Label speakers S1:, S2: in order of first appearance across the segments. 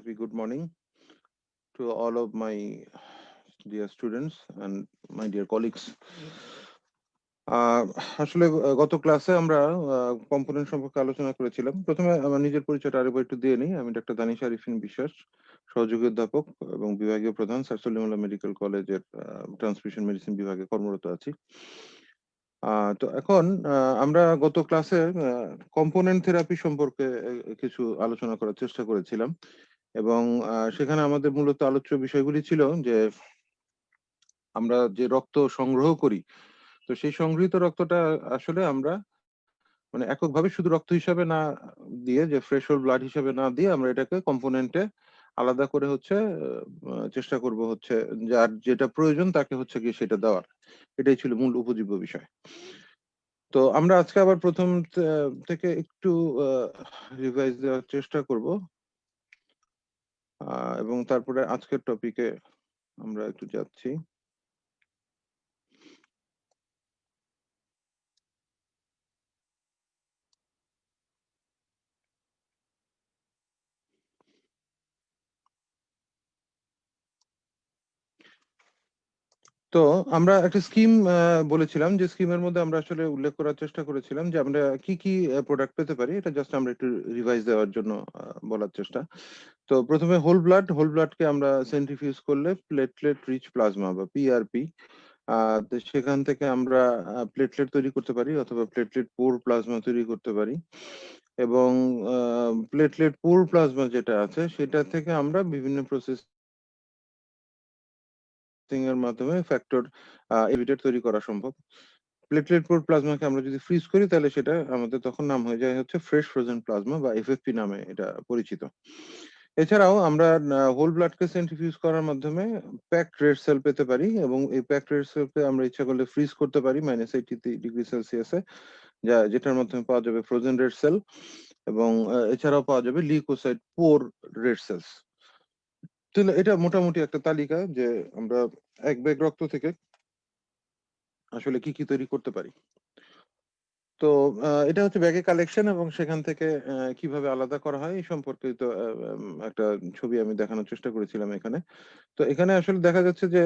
S1: happy good morning to all of my dear students and my dear colleagues. আসলে গত ক্লাসে আমরা component সম্পর্কে আলোচনা করেছিলাম। প্রথমে আমার নিজের পরিচয়টা আরেকবার একটু দিয়ে নিই। আমি ডাক্তার দানিশ আরিফিন বিশ্বাস, সহযোগী অধ্যাপক এবং বিভাগীয় প্রধান স্যার সলিমুল্লাহ মেডিকেল কলেজের ট্রান্সমিশন মেডিসিন বিভাগে কর্মরত আছি। তো এখন আমরা গত ক্লাসে কম্পোনেন্ট থেরাপি সম্পর্কে কিছু আলোচনা করার চেষ্টা করেছিলাম এবং সেখানে আমাদের মূলত আলোচ্য বিষয়গুলি ছিল যে আমরা যে রক্ত সংগ্রহ করি, তো সেই সংগৃহীত রক্তটা আসলে আমরা মানে এককভাবে শুধু রক্ত হিসাবে না দিয়ে, যে ফ্রেশ হোল ব্লাড হিসাবে না দিয়ে, আমরা এটাকে কম্পোনেন্টে আলাদা করে হচ্ছে চেষ্টা করব হচ্ছে যার যেটা প্রয়োজন তাকে হচ্ছে কি সেটা দেওয়ার। এটাই ছিল মূল উপজীব্য বিষয়। তো আমরা আজকে আবার প্রথম থেকে একটু রিভাইজ দেওয়ার চেষ্টা করব এবং তারপরে আজকের টপিকে আমরা একটু যাচ্ছি। তো আমরা একটা স্কিম বলেছিলাম, যে স্কিমের মধ্যে আমরা আসলে উল্লেখ করার চেষ্টা করেছিলাম যে আমরা কি কি প্রোডাক্ট পেতে পারি। এটা জাস্ট আমরা একটু রিভাইজ দেওয়ার জন্য বলার চেষ্টা। তো প্রথমে হোল ব্লাডকে আমরা সেন্ট্রিফিউজ করলে প্লেটলেট রিচ প্লাজমা বা পিআরপি, তো সেখান থেকে আমরা প্লেটলেট তৈরি করতে পারি অথবা প্লেটলেট পোর প্লাজমা তৈরি করতে পারি। এবং প্লেটলেট পোর প্লাজমা যেটা আছে সেটা থেকে আমরা বিভিন্ন প্রসেস এর মাধ্যমে ফ্যাক্টর এভিটেট তৈরি করা সম্ভব। প্লেটলেট পোর প্লাজমাকে আমরা যদি ফ্রিজ করি তাহলে সেটা আমাদের তখন নাম হয়ে যায় হচ্ছে ফ্রেশ ফ্রোজেন প্লাজমা বা এফএফপি নামে এটা পরিচিত। এছাড়াও আমরা হোল ব্লাডকে সেন্ট্রিফিউজ করার মাধ্যমে প্যাকড রেড সেল পেতে পারি এবং এই প্যাকড রেড সেলকে আমরা ইচ্ছা করলে ফ্রিজ করতে পারি -80°C, যেটার মাধ্যমে পাওয়া যাবে ফ্রোজেন রেড সেল এবং এছাড়াও পাওয়া যাবে লিউকোসাইট পোর রেড সেলস। তাহলে এটা মোটামুটি একটা তালিকা যে আমরা এক ব্যাগ রক্ত থেকে আসলে কি কি তৈরি করতে পারি। তো এটা হচ্ছে ব্যাগে কালেকশন এবং সেখান থেকে কিভাবে আলাদা করা হয় এই সম্পর্কিত একটা ছবি আমি দেখানোর চেষ্টা করেছিলাম এখানে। তো এখানে আসলে দেখা যাচ্ছে যে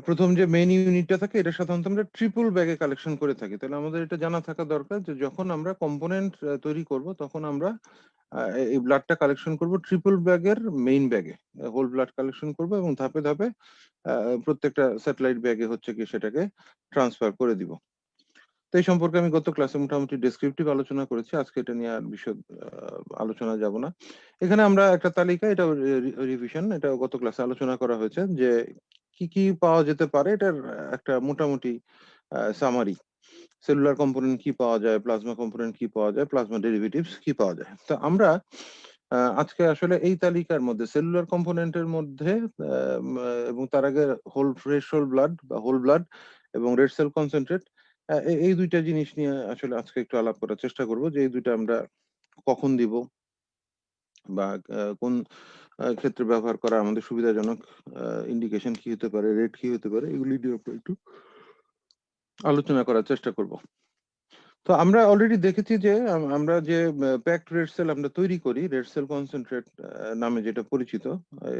S1: প্রথম যে মেইন ইউনিটটা থাকে এটা সাধারণত আমরা ট্রিপল ব্যাগে কালেকশন করে থাকি। তাহলে আমাদের এটা জানা থাকা দরকার যে যখন আমরা কম্পোনেন্ট তৈরি করব তখন আমরা এই ব্লাডটা কালেকশন করব ট্রিপল ব্যাগের মেইন ব্যাগে। হোল ব্লাড কালেকশন করব এবং ধাপে ধাপে প্রত্যেকটা স্যাটেলাইট ব্যাগে হচ্ছে কি সেটাকে ট্রান্সফার করে দিব। তো এই সম্পর্কে আমি গত ক্লাসে মোটামুটি ডেসক্রিপটিভ আলোচনা করেছি। আজকে এটা নিয়ে আর বিশদ আলোচনা যাব না। এখানে আমরা একটা তালিকা, এটা রিভিশন, এটা গত ক্লাসে আলোচনা করা হয়েছে যে কি কি পাওয়া যেতে পারে, এটার একটা মোটামুটি সামারি। সেলুলার কম্পোনেন্ট কি পাওয়া যায়, প্লাজমা কম্পোনেন্ট কি পাওয়া যায়, প্লাজমা ডেরিভেটিভস কি পাওয়া যায়। তো আমরা আজকে আসলে এই তালিকার মধ্যে সেলুলার কম্পোনেন্টের মধ্যে এবং তার আগে ফ্রেশ হোল ব্লাড বা হোল ব্লাড এবং রেড সেল কনসেন্ট্রেট, এই দুইটা জিনিস নিয়ে আসলে আজকে একটু আলাপ করার চেষ্টা করব যে এই দুইটা আমরা কখন দিব বা কোন ক্ষেত্রে ব্যবহার করা আমাদের সুবিধাজনক, ইন্ডিকেশন কি হতে পারে, রেট কি হতে পারে, এগুলি নিয়ে একটু আলোচনা করার চেষ্টা করব। তো আমরা অলরেডি দেখেছি যে আমরা যে প্যাকড রেড সেল আমরা তৈরি করি, রেড সেল কনসেন্ট্রেট নামে যেটা পরিচিত,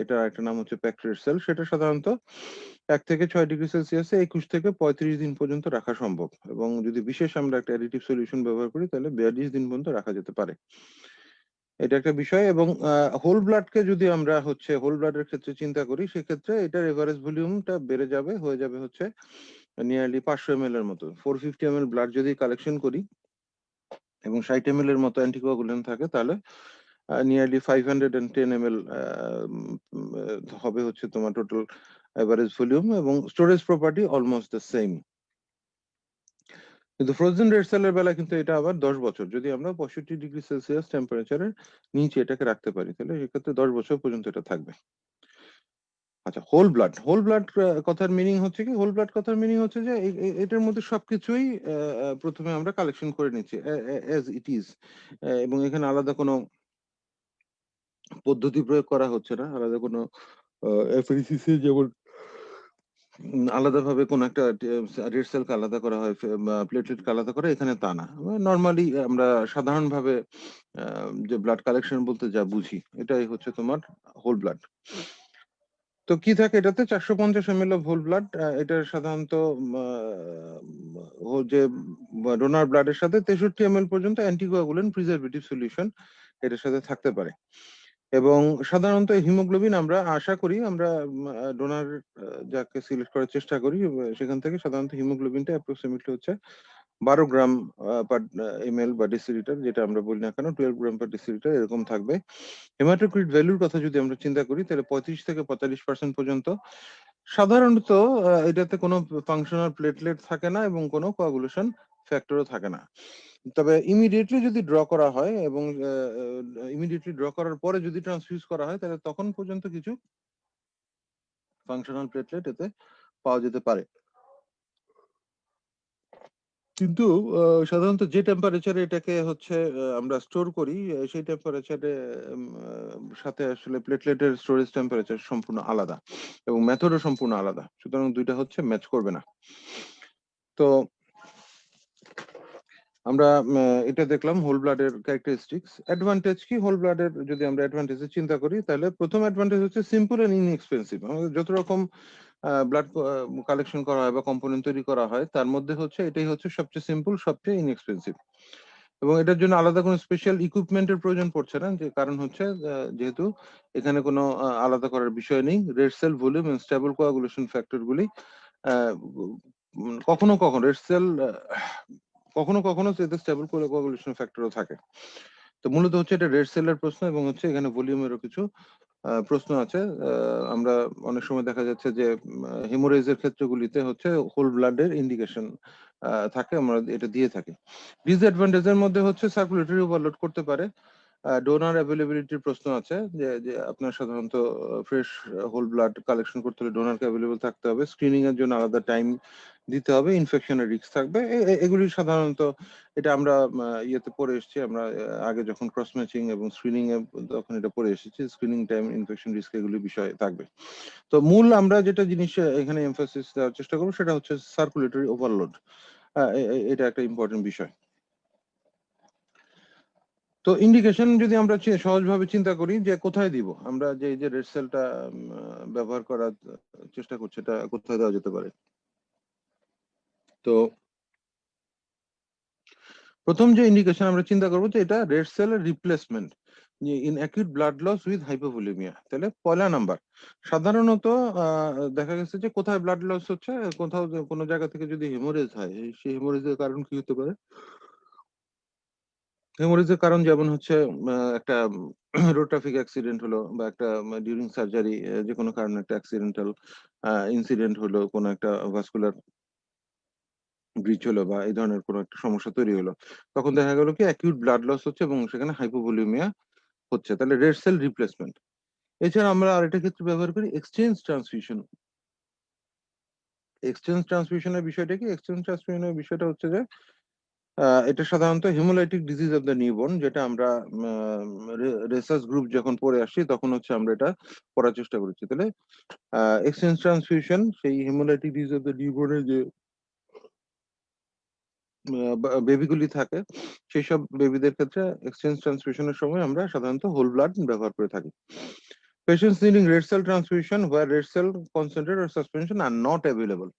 S1: এটা একটা নাম হচ্ছে প্যাকড রেড সেল। সেটা সাধারণত 1 থেকে 6 ডিগ্রি সেলসিয়াসে 21 থেকে 35 দিন পর্যন্ত রাখা সম্ভব এবং যদি বিশেষ আমরা একটা অ্যাডিটিভ সলিউশন ব্যবহার করি তাহলে 42 দিন পর্যন্ত রাখা যেতে পারে। এটা একটা বিষয়। এবং হোল ব্লাডকে যদি আমরা হচ্ছে হোল ব্লাডের ক্ষেত্রে চিন্তা করি, সেক্ষেত্রে এটার এভারেজ ভলিউমটা বেড়ে যাবে, হয়ে যাবে হচ্ছে নিয়ারলি 500 ml এর মতো। 450 ml ব্লাড যদি কালেকশন করি এবং 60 ml এর মতো অ্যান্টিকোয়াগুলেন্ট থাকে তাহলে নিয়ারলি 510 ml হবে হচ্ছে তোমার টোটাল এভারেজ ভলিউম এবং storage property almost the same. কিন্তু ফ্রোজেন রেড সেলের বেলা কিন্তু এটা আবার 10 বছর, যদি আমরা 65°C টেম্পারেচারের নিচে এটাকে রাখতে পারি তাহলে এক্ষেত্রে 10 বছর পর্যন্ত এটা থাকবে। আচ্ছা, হোল ব্লাড কথার মিনিং হচ্ছে কি, হোল ব্লাড কথার মিনিং হচ্ছে যে এটার মধ্যে সবকিছুই প্রথমে আমরা কালেকশন করে নিচ্ছি অ্যাজ ইট ইজ, এবং এখানে আলাদা কোনো পদ্ধতি প্রয়োগ করা হচ্ছে না, আলাদা কোনো এফএসিসি যেমন আলাদাভাবে কোনো একটা রেড সেলকে আলাদা করা হয় বা প্লেটলেটকে আলাদা করে, এখানে তা না। নরমালি আমরা সাধারণভাবে যে ব্লাড কালেকশন বলতে যা বুঝি এটাই হচ্ছে তোমার হোল ব্লাড। তো কি থাকে এটাতে 450 ml অফ হোল ব্লাড। এটা সাধারণত যে ডোনার ব্লাডের সাথে 63 ml পর্যন্ত অ্যান্টিকোয়াগুলেন্ট প্রিজারভেটিভ সলিউশন এটার সাথে থাকতে পারে। এবং সাধারণত হিমোগ্লোবিন আমরা আশা করি আমরা ডোনার যাকে সিলেক্ট করার চেষ্টা করি সেখান থেকে সাধারণত হিমোগ্লোবিনটা অ্যাপ্রক্সিমেটলি হচ্ছে 12 গ্রাম পার এমএল বা ডেসিলিটার, যেটা আমরা বলি না কেন 12 গ্রাম পার ডেসিলিটার এরকম থাকবে। হেমাটোক্রিট ভ্যালুর কথা যদি আমরা চিন্তা করি তাহলে 35 থেকে 45% পর্যন্ত। সাধারণত এটাতে কোনো ফাংশনাল প্লেটলেট থাকে না এবং কোনো কোয়াগুলেশন ফ্যাক্টরও থাকে না। তবে ইমিডিয়েটলি যদি ড্র করা হয় এবং ইমিডিয়েটলি ড্র করার পরে যদি ট্রান্সফিউজ করা হয় তাহলে তখন পর্যন্ত কিছু ফাংশনাল প্লেটলেট এতে পাওয়া যেতে পারে। কিন্তু সাধারণত যে টেম্পারেচারে এটাকে হচ্ছে আমরা স্টোর করি সেই টেম্পারেচারে সাথে আসলে প্লেটলেটের স্টোরেজ টেম্পারেচার সম্পূর্ণ আলাদা এবং মেথডও সম্পূর্ণ আলাদা, সুতরাং দুইটা হচ্ছে ম্যাচ করবে না। তো আমরা এটা দেখলাম হোল ব্লাডের ক্যারেক্টারিস্টিক্স। অ্যাডভান্টেজ কি হোল ব্লাডের? যদি আমরা অ্যাডভান্টেজ চিন্তা করি তাহলে প্রথম অ্যাডভান্টেজ হচ্ছে সিম্পল এন্ড ইনএক্সপেন্সিভ। আমাদের যত রকম ব্লাড কালেকশন করা হয় বা কম্পোনেন্ট তৈরি করা হয় তার মধ্যে হচ্ছে এটাই হচ্ছে সবচেয়ে সিম্পল, সবচেয়ে ইনএক্সপেন্সিভ। এবং এটার জন্য আলাদা কোনো স্পেশাল ইকুইপমেন্টের প্রয়োজন পড়ছে না, যে কারণ হচ্ছে যেহেতু এখানে কোনো আলাদা করার বিষয় নেই। রেড সেল ভলিউম এবং স্টেবল কোয়াগুলেশন ফ্যাক্টর গুলি কখনো কখনো রেড সেল কখনো কখনো এতে স্টেবল কোয়াগুলেশন ফ্যাক্টরও থাকে। তো মূলত হচ্ছে এটা রেড সেলের প্রশ্ন এবং হচ্ছে এখানে ভলিউমেরও কিছু প্রশ্ন আছে। আমরা অনেক সময় দেখা যাচ্ছে যে হেমোরেজের ক্ষেত্রগুলিতে হচ্ছে হোল ব্লাডের ইন্ডিকেশন থাকে, আমরা এটা দিয়ে থাকি। ডিসঅ্যাডভান্টেজের মধ্যে হচ্ছে সার্কুলেটরি ওভারলোড করতে পারে। ডোনার অ্যাভেলেবিলিটির প্রশ্ন আছে, যে আপনার সাধারণত ফ্রেশ হোল ব্লাড কালেকশন করতে হলে ডোনারকে অ্যাভেলেবল থাকতে হবে, স্ক্রিনিং এর জন্য আলাদা টাইম দিতে হবে, ইনফেকশনের রিস্ক থাকবে। এগুলি সাধারণত এটা আমরা ইয়েতে পড়ে এসেছি, আমরা আগে যখন ক্রস ম্যাচিং এবং স্ক্রিনিং এ তখন এটা পড়ে এসেছি, স্ক্রিনিং টাইম, ইনফেকশন রিস্ক এগুলি বিষয় থাকবে। তো মূল আমরা যেটা জিনিস এখানে এমফাসিস দেওয়ার চেষ্টা করবো সেটা হচ্ছে সার্কুলেটরি ওভারলোড। এটা একটা ইম্পর্টেন্ট বিষয়। তো ইন্ডিকেশন যদি আমরা সহজভাবে চিন্তা করি যে কোথায় দিব, আমরা যে রেড সেলটা ব্যবহার করার চেষ্টা করছি এটা কোথায় দেওয়া যেতে পারে। তো প্রথম যে ইন্ডিকেশন আমরা চিন্তা করবো যে এটা রেড সেলের replacement in acute blood loss with hypovolemia. তাহলে পয়লা নাম্বার সাধারণত দেখা গেছে যে কোথায় ব্লাড লস হচ্ছে, কোথাও কোনো জায়গা থেকে যদি হেমোরেজ হয় সেই হেমোরেজের কারণ কি হতে পারে। হেমোরেজের কারণ যেমন হচ্ছে একটা রোড ট্রাফিক অ্যাক্সিডেন্ট হলো বা একটা ডিউরিং সার্জারি যে কোনো কারণে একটা অ্যাক্সিডেন্টাল ইনসিডেন্ট হলো, কোনো একটা ভাস্কুলার ব্রিচ হলো বা এই ধরনের কোনো একটা সমস্যা তৈরি হলো, তখন দেখা গেল কি অ্যাকিউট ব্লাড লস হচ্ছে এবং সেখানে হাইপোভলিউমিয়া হচ্ছে, তাহলে রেড সেল রিপ্লেসমেন্ট। এছাড়া আমরা আরেকটা ক্ষেত্রে ব্যবহার করি এক্সচেঞ্জ ট্রান্সফিউশন। এক্সচেঞ্জ ট্রান্সফিউশনের বিষয়টা কি? এক্সচেঞ্জ ট্রান্সফিউশনের বিষয়টা হচ্ছে যে এটা সাধারণত hemolytic disease of the newborn, যেটা আমরা রিসার্চ গ্রুপ যখন পড়ে আসছি তখন হচ্ছে আমরা এটা পড়ার চেষ্টা করেছি। তাহলে এক্সচেঞ্জ ট্রান্সফিউশন সেই হিমোলাইটিক ডিজিজ অফ দ্য নিউবর্নের যে বেবিগুলি থাকে সেই সব বেবিদের ক্ষেত্রে এক্সচেঞ্জ ট্রান্সফিউশনের সময় আমরা সাধারণত হোল ব্লাড ব্যবহার করে থাকি। Patients needing red cell transfusion where red cell concentrate or suspension are not available.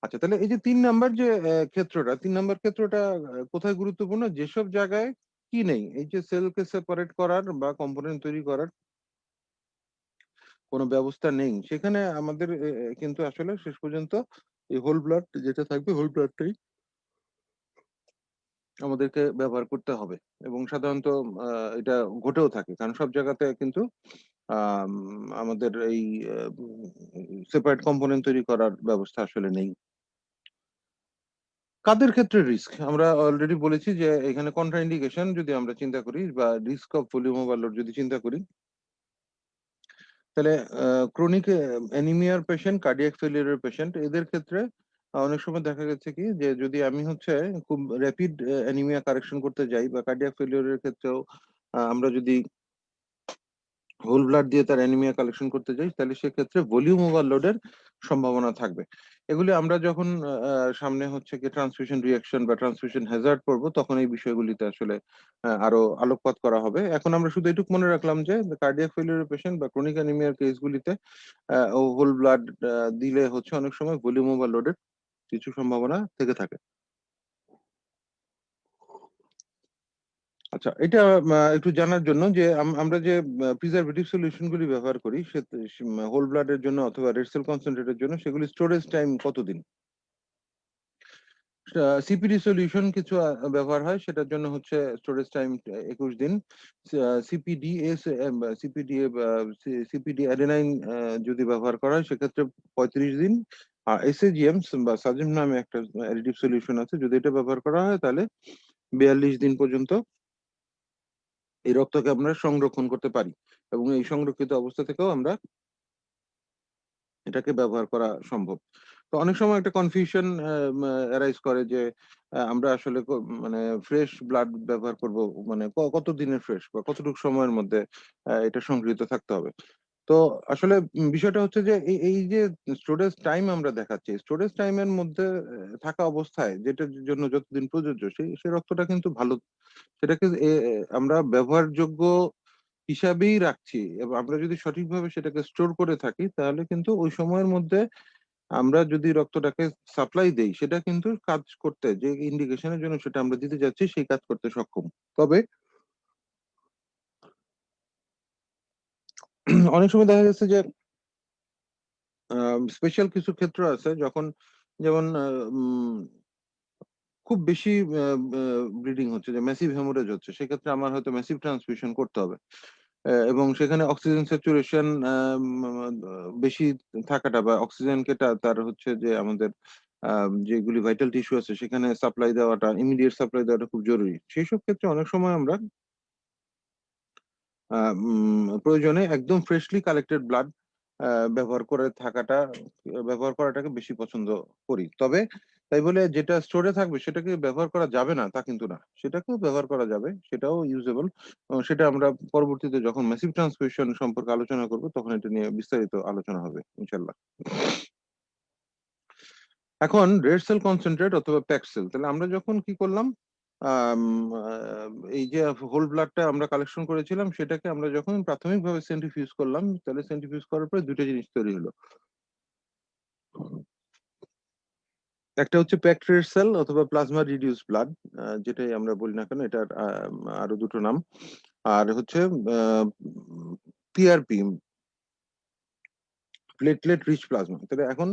S1: আচ্ছা, তাহলে এই যে 3 নাম্বার যে ক্ষেত্রটা, 3 নাম্বার ক্ষেত্রটা কোথায় গুরুত্বপূর্ণ? যেসব জায়গায় কি নেই, এই যে সেলকে সেপারেট করার বা কম্পোনেন্ট তৈরি করার কোনো ব্যবস্থা নেই, সেখানে আমাদের কিন্তু আসলে শেষ পর্যন্ত এই হোল ব্লাড যেটা থাকবে হোল ব্লাডটাই আমাদেরকে ব্যবহার করতে হবে। এবং সাধারণত এটা ঘটেও থাকে, কারণ সব জায়গাতে কিন্তু আম, আমাদের এই সেপারেট কম্পোনেন্ট তৈরি করার ব্যবস্থা আসলে নেই। কাদের ক্ষেত্রে রিস্ক? আমরা অলরেডি বলেছি যে এখানে কন্ট্রাইন্ডিকেশন যদি আমরা চিন্তা করি বা রিস্ক অফ ভলিউম ওভারলোড যদি চিন্তা করি, তাহলে ক্রনিক অ্যানিমিয়ার পেশেন্ট, কার্ডিয়াক ফেলিয়ারের পেশেন্ট, এদের ক্ষেত্রে অনেক সময় দেখা গেছে কি যে যদি আমি হচ্ছে খুব র্যাপিড অ্যানিমিয়া কারেকশন করতে যাই বা কার্ডিয়াক ফেলিয়ারের ক্ষেত্রেও আমরা যদি হোল ব্লাড দিয়ে তার অ্যানিমিয়া কালেকশন করতে যাই, তাহলে সেক্ষেত্রে ভলিউম ওভারলোডের সম্ভাবনা থাকবে। এগুলি আমরা যখন সামনে হচ্ছে কি ট্রান্সফিউশন রিঅ্যাকশন বা ট্রান্সফিউশন হ্যাজার্ড পড়বো, তখন এই বিষয়গুলিতে আসলে আরো আলোকপাত করা হবে। এখন আমরা শুধু এটুকু মনে রাখলাম যে কার্ডিয়াক ফেলিউর পেশেন্ট বা ক্রনিক অ্যানিমিয়ার কেসগুলিতে হোল ব্লাড দিলে হচ্ছে অনেক সময় ভলিউম ওভারলোডের কিছু সম্ভাবনা থেকে থাকে। আচ্ছা, এটা একটু জানার জন্য যে আমরা যে প্রিজারভেটিভ সলিউশন গুলি ব্যবহার করি, সে হোল ব্লাডের জন্য অথবা রেড সেল কনসেন্ট্রেটের জন্য, সেগুলি স্টোরেজ টাইম কতদিন? সিপিডি সলিউশন কিছু ব্যবহার হয়, সেটার জন্য হচ্ছে স্টোরেজ টাইম 21 দিন। CPD S CPD CPD adenine যদি ব্যবহার করা হয় সেক্ষেত্রে 35 দিন। আর এসএজিএম বা সাজিম নামে একটা অ্যাডিটিভ সলিউশন আছে, যদি এটা ব্যবহার করা হয় তাহলে 42 দিন পর্যন্ত এই রক্তকে আমরা সংরক্ষণ করতে পারি, এবং এই সংরক্ষিত অবস্থা থেকেও আমরা এটাকে ব্যবহার করা সম্ভব। তো অনেক সময় একটা কনফিউশন অ্যারাইজ করে যে আমরা আসলে মানে ফ্রেশ ব্লাড ব্যবহার করব, মানে কত দিনের ফ্রেশ বা কতটুকু সময়ের মধ্যে এটা সংগৃহীত থাকতে হবে। তো আসলে বিষয়টা হচ্ছে যে এই যে স্টোরেজ টাইম আমরা দেখাচ্ছি, স্টোরেজ টাইমের মধ্যে থাকা অবস্থায় যেটার জন্য যতদিন প্রযোজ্য, সেই রক্তটা কিন্তু ভালো, সেটাকে আমরা ব্যবহারযোগ্য হিসাবেই রাখছি, এবং আমরা যদি সঠিকভাবে সেটাকে স্টোর করে থাকি তাহলে কিন্তু ওই সময়ের মধ্যে আমরা যদি রক্তটাকে সাপ্লাই দেই, সেটা কিন্তু কাজ করতে, যে ইন্ডিকেশনের জন্য সেটা আমরা দিতে যাচ্ছি, সেই কাজ করতে সক্ষম। তবে অনেক সময় দেখা গেছে যে স্পেশাল কিছু ক্ষেত্র আছে যখন, যেমন খুব বেশি ব্লিডিং হচ্ছে, যে ম্যাসিভ হেমোরেজ হচ্ছে, সেক্ষেত্রে আমার হয়তো ম্যাসিভ ট্রান্সফিউশন করতে হবে। এবং সেখানে অক্সিজেন স্যাচুরেশন বেশি থাকাটা, বা অক্সিজেনকে তার হচ্ছে যে আমাদের যেগুলি ভাইটাল টিস্যু আছে সেখানে সাপ্লাই দেওয়াটা, ইমিডিয়েট সাপ্লাই দেওয়াটা খুব জরুরি। সেই সব ক্ষেত্রে অনেক সময় আমরা প্রয়োজনে একদম ফ্রেশলি কালেক্টেড ব্লাড ব্যবহার করাটাকে বেশি পছন্দ করি। তবে তাই বলে যেটা স্টোরে থাকবে সেটাকে ব্যবহার করা যাবে না তা কিন্তু না, সেটাকেও ব্যবহার করা যাবে, সেটাও ইউজেবল। সেটা আমরা পরবর্তীতে যখন ম্যাসিভ ট্রান্সমিশন সম্পর্কে আলোচনা করব তখন এটা নিয়ে বিস্তারিত আলোচনা হবে ইনশাল্লাহ। এখন রেড সেল কনসেন্ট্রেট অথবা প্যাকড সেল, তাহলে আমরা যখন কি করলাম, আম, এই যে হোল ব্লাডটা আমরা কালেকশন করেছিলাম সেটাকে আমরা যখন প্রাথমিকভাবে সেন্ট্রিফিউজ করলাম, তাহলে সেন্ট্রিফিউজ করার পরে দুটো জিনিস তৈরি হলো। একটা হচ্ছে প্যাকড রেড সেল অথবা প্লাজমা রিডিউস ব্লাড, যেটাই আমরা বলি না কেন, এটার আরো দুটো নাম। আর হচ্ছে পিআরপি, প্লেটলেট রিচ প্লাজমা। তাহলে এখন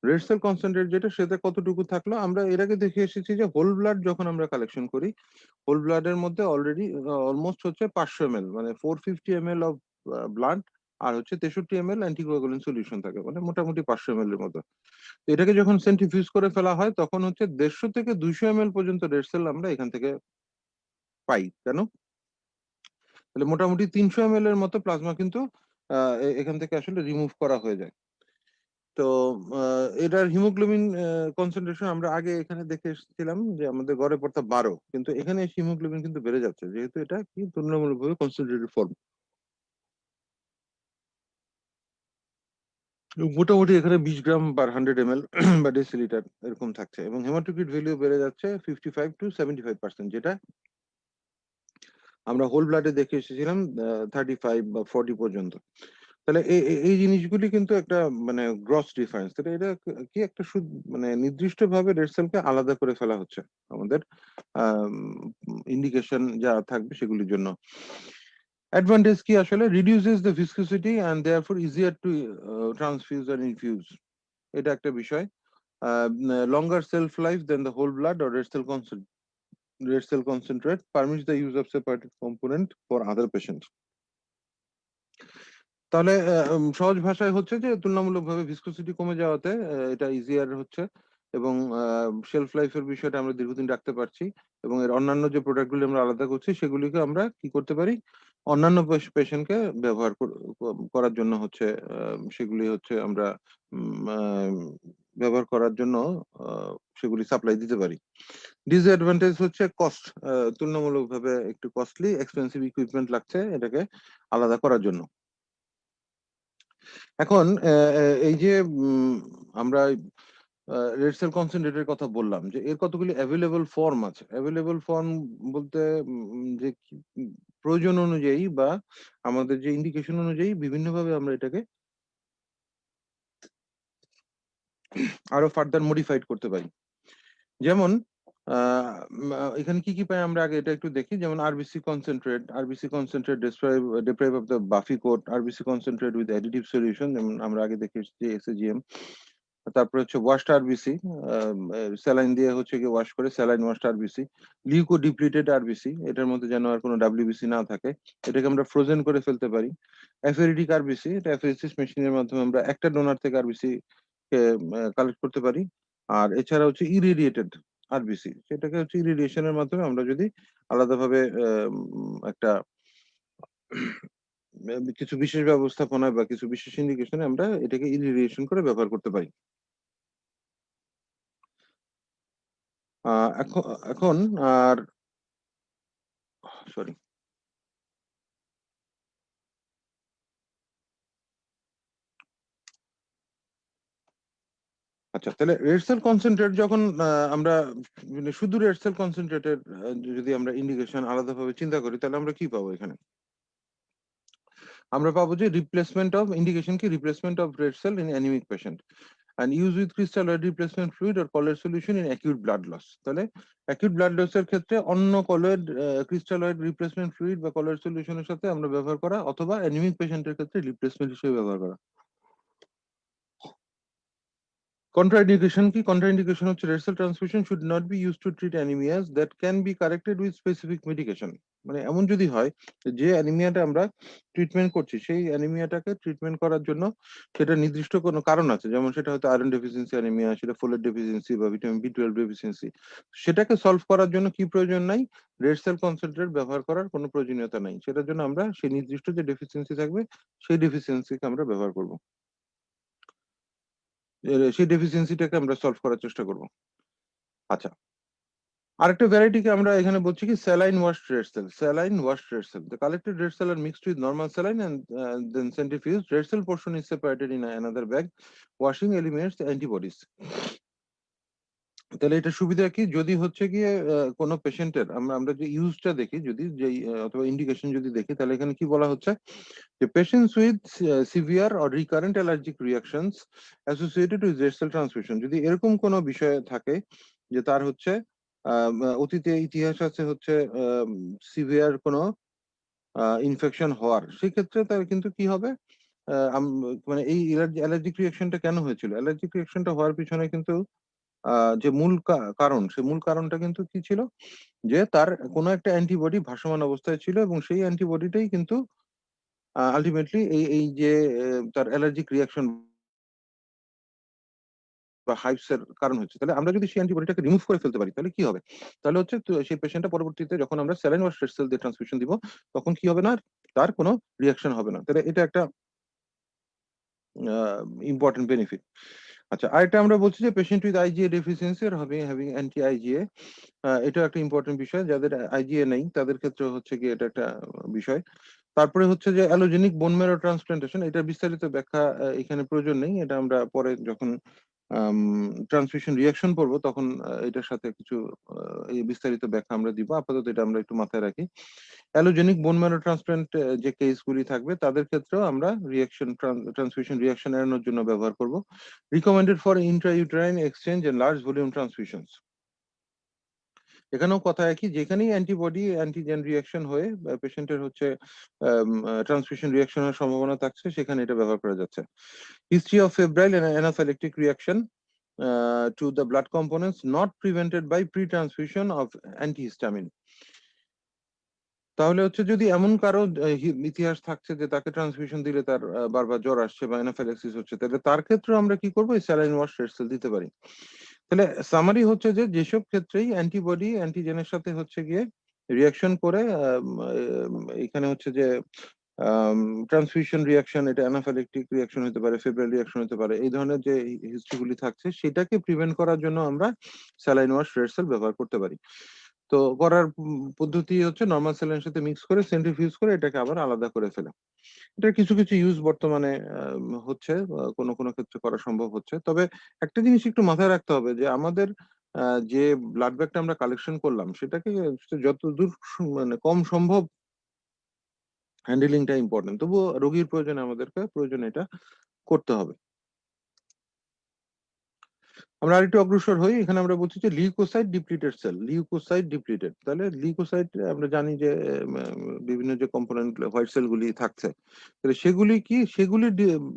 S1: রেড সেল কনসেন্ট্রেট যেটা, সেটা কতটুকু থাকলো, আমরা এর আগে দেখে এসেছি যে হোল ব্লাড যখন আমরা কালেকশন করি, হোল ব্লাডের মধ্যে অলরেডি অলমোস্ট হচ্ছে 500 ml, মানে 450 ml অফ ব্লাড, আর হচ্ছে 63 ml অ্যান্টিকোয়াগুলেন্ট সলিউশন থাকে, মানে মোটামুটি 500 ml এর মতো। তো এটাকে যখন সেন্ট্রিফিউজ করে ফেলা হয় তখন হচ্ছে 150 থেকে 200 ml পর্যন্ত রেড সেল আমরা এখান থেকে পাই। কেন? তাহলে মোটামুটি 300 ml এর মতো প্লাজমা কিন্তু এখান থেকে আসলে রিমুভ করা হয়ে যায়। তো এটার হিমোগ্লোবিন কনসেন্ট্রেশন আমরা আগে এখানে দেখে এসেছিলাম যে আমাদের গড়ে পড়তা 12, কিন্তু এখানে এসে হিমোগ্লোবিন কিন্তু বেড়ে যাচ্ছে, যেহেতু এটা কি তুলনামূলকভাবে কনসেন্ট্রেটেড ফর্ম। মোটামুটি এখানে 20 গ্রাম পার 100 ml বা ডেসিলিটার এরকম থাকছে, এবং হেমাটোক্রিট ভ্যালু বেড়ে যাচ্ছে 55 to 75%, যেটা আমরা হোল ব্লাডে দেখে এসেছিলাম 35 বা 40 পর্যন্ত। তাহলে এই জিনিসগুলি কিন্তু একটা মানে গ্রস ডিফারেন্স। তাহলে এটা কি একটা মানে নির্দিষ্ট ভাবে রেড সেলকে আলাদা করে ফেলা হচ্ছে আমাদের ইন্ডিকেশন যা থাকবে সেগুলির জন্য। অ্যাডভান্টেজ কি আসলে? Reduces the viscosity and therefore easier to transfuse and infuse, এটা একটা বিষয়। Longer shelf life than the whole blood or red cell concentrate permits the use of separated component for other patients. তাহলে সহজ ভাষায় হচ্ছে যে তুলনামূলকভাবে ভিসকোসিটি কমে যাওয়াতে এটা ইজিয়ার হচ্ছে, এবং শেলফ লাইফের বিষয়টা আমরা দীর্ঘদিন রাখতে পারছি, এবং এর অন্যান্য যে প্রোডাক্টগুলি আমরা আলাদা করছি সেগুলিকে আমরা কি করতে পারি, অন্যান্য পেশেন্টকে ব্যবহার করার জন্য হচ্ছে সেগুলি হচ্ছে আমরা ব্যবহার করার জন্য সেগুলি সাপ্লাই দিতে পারি। ডিসঅ্যাডভান্টেজ হচ্ছে কস্ট, তুলনামূলকভাবে একটু কস্টলি, এক্সপেন্সিভ ইকুইপমেন্ট লাগছে এটাকে আলাদা করার জন্য। এখন এই যে আমরা রেড সেল কনসেন্ট্রেটের কথা বললাম যে এর কতগুলি অ্যাভেলেবল ফর্ম আছে। অ্যাভেলেবল ফর্ম বলতে যে প্রয়োজন অনুযায়ী বা আমাদের যে ইন্ডিকেশন অনুযায়ী বিভিন্নভাবে আমরা এটাকে আরো ফার্দার মডিফাইড করতে পারি। যেমন এখানে কি পাই আমরা আগে এটা একটু দেখি। যেমন RBC concentrate deprive of the buffy coat, RBC concentrate with additive solution, যেমন আমরা আগে দেখে এসেছি এসএজিএম। তারপরে হচ্ছে ওয়াশড আরবিসি, স্যালাইন দিয়ে হচ্ছে গিয়ে ওয়াশ করে saline washed RBC. Leuco depleted RBC, এটার মধ্যে যেন আর কোনো ডাব্লিউবিসি না থাকে, এটাকে আমরা ফ্রোজেন করে ফেলতে পারি। অ্যাফেরিটিক আরবিসি, এটা অ্যাফেরিসিস মেশিনের মাধ্যমে আমরা একটা ডোনার থেকে আরবিসি কে কালেক্ট করতে পারি। আর এছাড়া হচ্ছে ইরিডিয়েটেড আরবিসি, সেটাকে হচ্ছে ইরিডিয়েশনের মাধ্যমে আমরা যদি আলাদাভাবে একটা কিছু বিশেষ ব্যবস্থাপনায় বা কিছু বিশেষ ইন্ডিকেশনে আমরা এটাকে ইরিডিয়েশন করে ব্যবহার করতে পারি। এখন এখন আর সরি আচ্ছা, তাহলে রেড সেল কনসেন্ট্রেট যখন আমরা মানে শুধু রেড সেল কনসেন্ট্রেটের যদি আমরা ইন্ডিকেশন আলাদাভাবে চিন্তা করি, তাহলে আমরা কি পাবো এখানে? আমরা পাবো যে রিপ্লেসমেন্ট অফ ইন্ডিকেশন কি replacement of red cell in anaemic patient and use with crystalloid replacement fluid or colloid solution in acute blood loss। তাহলে acute blood loss এর ক্ষেত্রে অন্য colloid crystalloid replacement fluid বা colloid সলিউশনের সাথে আমরা ব্যবহার করা, অথবা অ্যানিমিক পেশেন্টের ক্ষেত্রে রিপ্লেসমেন্ট হিসেবে ব্যবহার করা। কন্ট্রাইন্ডিকেশন কি? কন্ট্রাইন্ডিকেশন হচ্ছে red cell transfusion should not be used to treat anaemias that can be corrected with specific medication. মানে এমন যদি হয় যে অ্যানিমিয়াটা আমরা ট্রিটমেন্ট করছি, সেই অ্যানিমিয়াটাকে ট্রিটমেন্ট করার জন্য সেটা নির্দিষ্ট কোনো কারণ আছে, যেমন সেটা হয়তো আয়রন ডেফিসিয়েন্সি অ্যানিমিয়া, সেটা ফোলেট ডেফিসিয়েন্সি বা ভিটামিন বি 12 ডেফিসিয়েন্সি। সেটাকে সলভ করার জন্য কি প্রয়োজন নাই? রেড সেল কনসেন্ট্রেট ব্যবহার করার কোনো প্রয়োজনীয়তা নাই। সেটার জন্য আমরা সেই নির্দিষ্ট যে ডেফিসিয়েন্সি থাকবে সেই ডেফিসিয়েন্সিকে আমরা ব্যবহার করব, সেই ডেফিসিয়েন্সিটাকে আমরা সলভ করার চেষ্টা করব। আচ্ছা, আরেকটা ভ্যারাইটিকে আমরা এখানে বলছি কি saline wash red sell. Saline wash red sell, the collected red cell are mixed with normal saline and then centrifuged. Red cell portion is separated in another bag. Washing eliminates the antibodies। তাহলে এটা সুবিধা কি? যদি হচ্ছে গিয়ে কোনো পেশেন্টের আমরা আমরা যে ইউজটা দেখি, যদি যে অথবা ইন্ডিকেশন যদি দেখি, তাহলে এখানে কি বলা হচ্ছে যে patients with severe or recurrent allergic reactions associated with red cell transfusion, যদি এরকম কোনো বিষয় থাকে যে তার হচ্ছে অতীতে ইতিহাস আছে হচ্ছে সিভিয়ার কোনো ইনফেকশন হওয়ার, সেক্ষেত্রে তার কিন্তু কি হবে, মানে এই অ্যালার্জিক রিয়াকশনটা কেন হয়েছিল, অ্যালার্জিক রিয়াকশনটা হওয়ার পিছনে কিন্তু যে মূল কারণ, সে মূল কারণটা কিন্তু কি ছিল, যে তার কোনো একটা অ্যান্টিবডি ভাসমান অবস্থায় ছিল এবং সেই অ্যান্টিবডিটাই কিন্তু আলটিমেটলি এই যে তার অ্যালার্জিক রিয়াকশন বা হাইভস এর কারণ হচ্ছে। তাহলে আমরা যদি সেই অ্যান্টিবডিটাকে রিমুভ করে ফেলতে পারি, তাহলে কি হবে? তাহলে হচ্ছে সেই পেশেন্টটা পরবর্তীতে যখন আমরা স্যালাইন ওয়াশ রেড সেল দিয়ে ট্রান্সফিউশন দিব, তখন কি হবে না, তার কোনো রিঅ্যাকশন হবে না। তাহলে এটা একটা ইম্পর্টেন্ট বেনিফিট। আচ্ছা, আরেকটা আমরা বলছি যে patient with IGA deficiency are having anti IGA, এটা একটা ইম্পর্টেন্ট বিষয়। যাদের আইজিএ নেই তাদের ক্ষেত্রে হচ্ছে গিয়ে এটা একটা বিষয়। তারপরে হচ্ছে যে অ্যালোজেনিক বোন ম্যারো ট্রান্সপ্লান্টেশন, এটা বিস্তারিত ব্যাখ্যা এখানে প্রয়োজন নেই। এটা আমরা পরে যখন ট্রান্সফিউশন রিঅ্যাকশন পড়বো তখন এটার সাথে কিছু এই বিস্তারিত ব্যাখ্যা আমরা দিব। আপাতত এটা আমরা একটু মাথায় রাখি। অ্যালোজেনিক বোন ম্যারো ট্রান্সপ্লান্ট যে কেসগুলি থাকবে তাদের ক্ষেত্রেও আমরা ট্রান্সফিউশন রিঅ্যাকশন এড়ানোর জন্য ব্যবহার করব। Recommended for intrauterine exchange and large volume transfusions. এখানেও কথা একই, যেখানেই অ্যান্টিবডি অ্যান্টিজেন রিঅ্যাকশন হয়ে পেশেন্টের হচ্ছে ট্রান্সফিউশন রিঅ্যাকশনের সম্ভাবনা থাকছে, সেখানে এটা ব্যবহার করা যাচ্ছে। History of febrile and anaphylactic reaction to the blood components not prevented by pre-transfusion of antihistamine। তাহলে হচ্ছে যদি এমন কারো ইতিহাস থাকছে যে তাকে ট্রান্সফিউশন দিলে তার বারবার জ্বর আসছে বা অ্যানাফিল্যাক্সিস হচ্ছে, তাহলে তার ক্ষেত্রে আমরা কি করবো, এই স্যালাইন ওয়াশ রেড সেল দিতে পারি। তাহলে সামারি হচ্ছে যে যেসব ক্ষেত্রেই অ্যান্টিবডি অ্যান্টিজেনের সাথে হচ্ছে গিয়ে রিয়াকশন করে এখানে হচ্ছে যে ট্রান্সফিউশন রিয়াকশন, এটা অ্যানাফিল্যাক্টিক রিয়াকশন হতে পারে, ফেব্রাইল রিয়াকশন হতে পারে, এই ধরনের যে হিস্ট্রিগুলি থাকছে সেটাকে প্রিভেন্ট করার জন্য আমরা স্যালাইন ওয়াশ রেড সেল ব্যবহার করতে পারি। তো করার পদ্ধতি হচ্ছে নরমাল স্যালাইনের সাথে মিক্স করে সেন্ট্রিফিউজ করে এটাকে আবার আলাদা করে ফেলা। এটার কিছু কিছু ইউজ বর্তমানে হচ্ছে, কোনো কোনো ক্ষেত্রে করা সম্ভব হচ্ছে। তবে একটা জিনিস একটু মাথায় রাখতে হবে যে আমাদের যে ব্লাড ব্যাগটা আমরা কালেকশন করলাম সেটাকে যতদূর মানে কম সম্ভব হ্যান্ডেলিংটা ইম্পর্টেন্ট। তবুও রোগীর প্রয়োজনে আমাদেরকে প্রয়োজনে এটা করতে হবে। আমরা আরেকটু অগ্রসর হই। এখানে আমরা বলছি যে leukocyte depleted cell, leukocyte depleted. তাহলে লিউকোসাইট আমরা জানি যে বিভিন্ন যে কম্পোনেন্ট হোয়াইট সেল গুলি থাকছে, তাহলে সেগুলি কি সেগুলি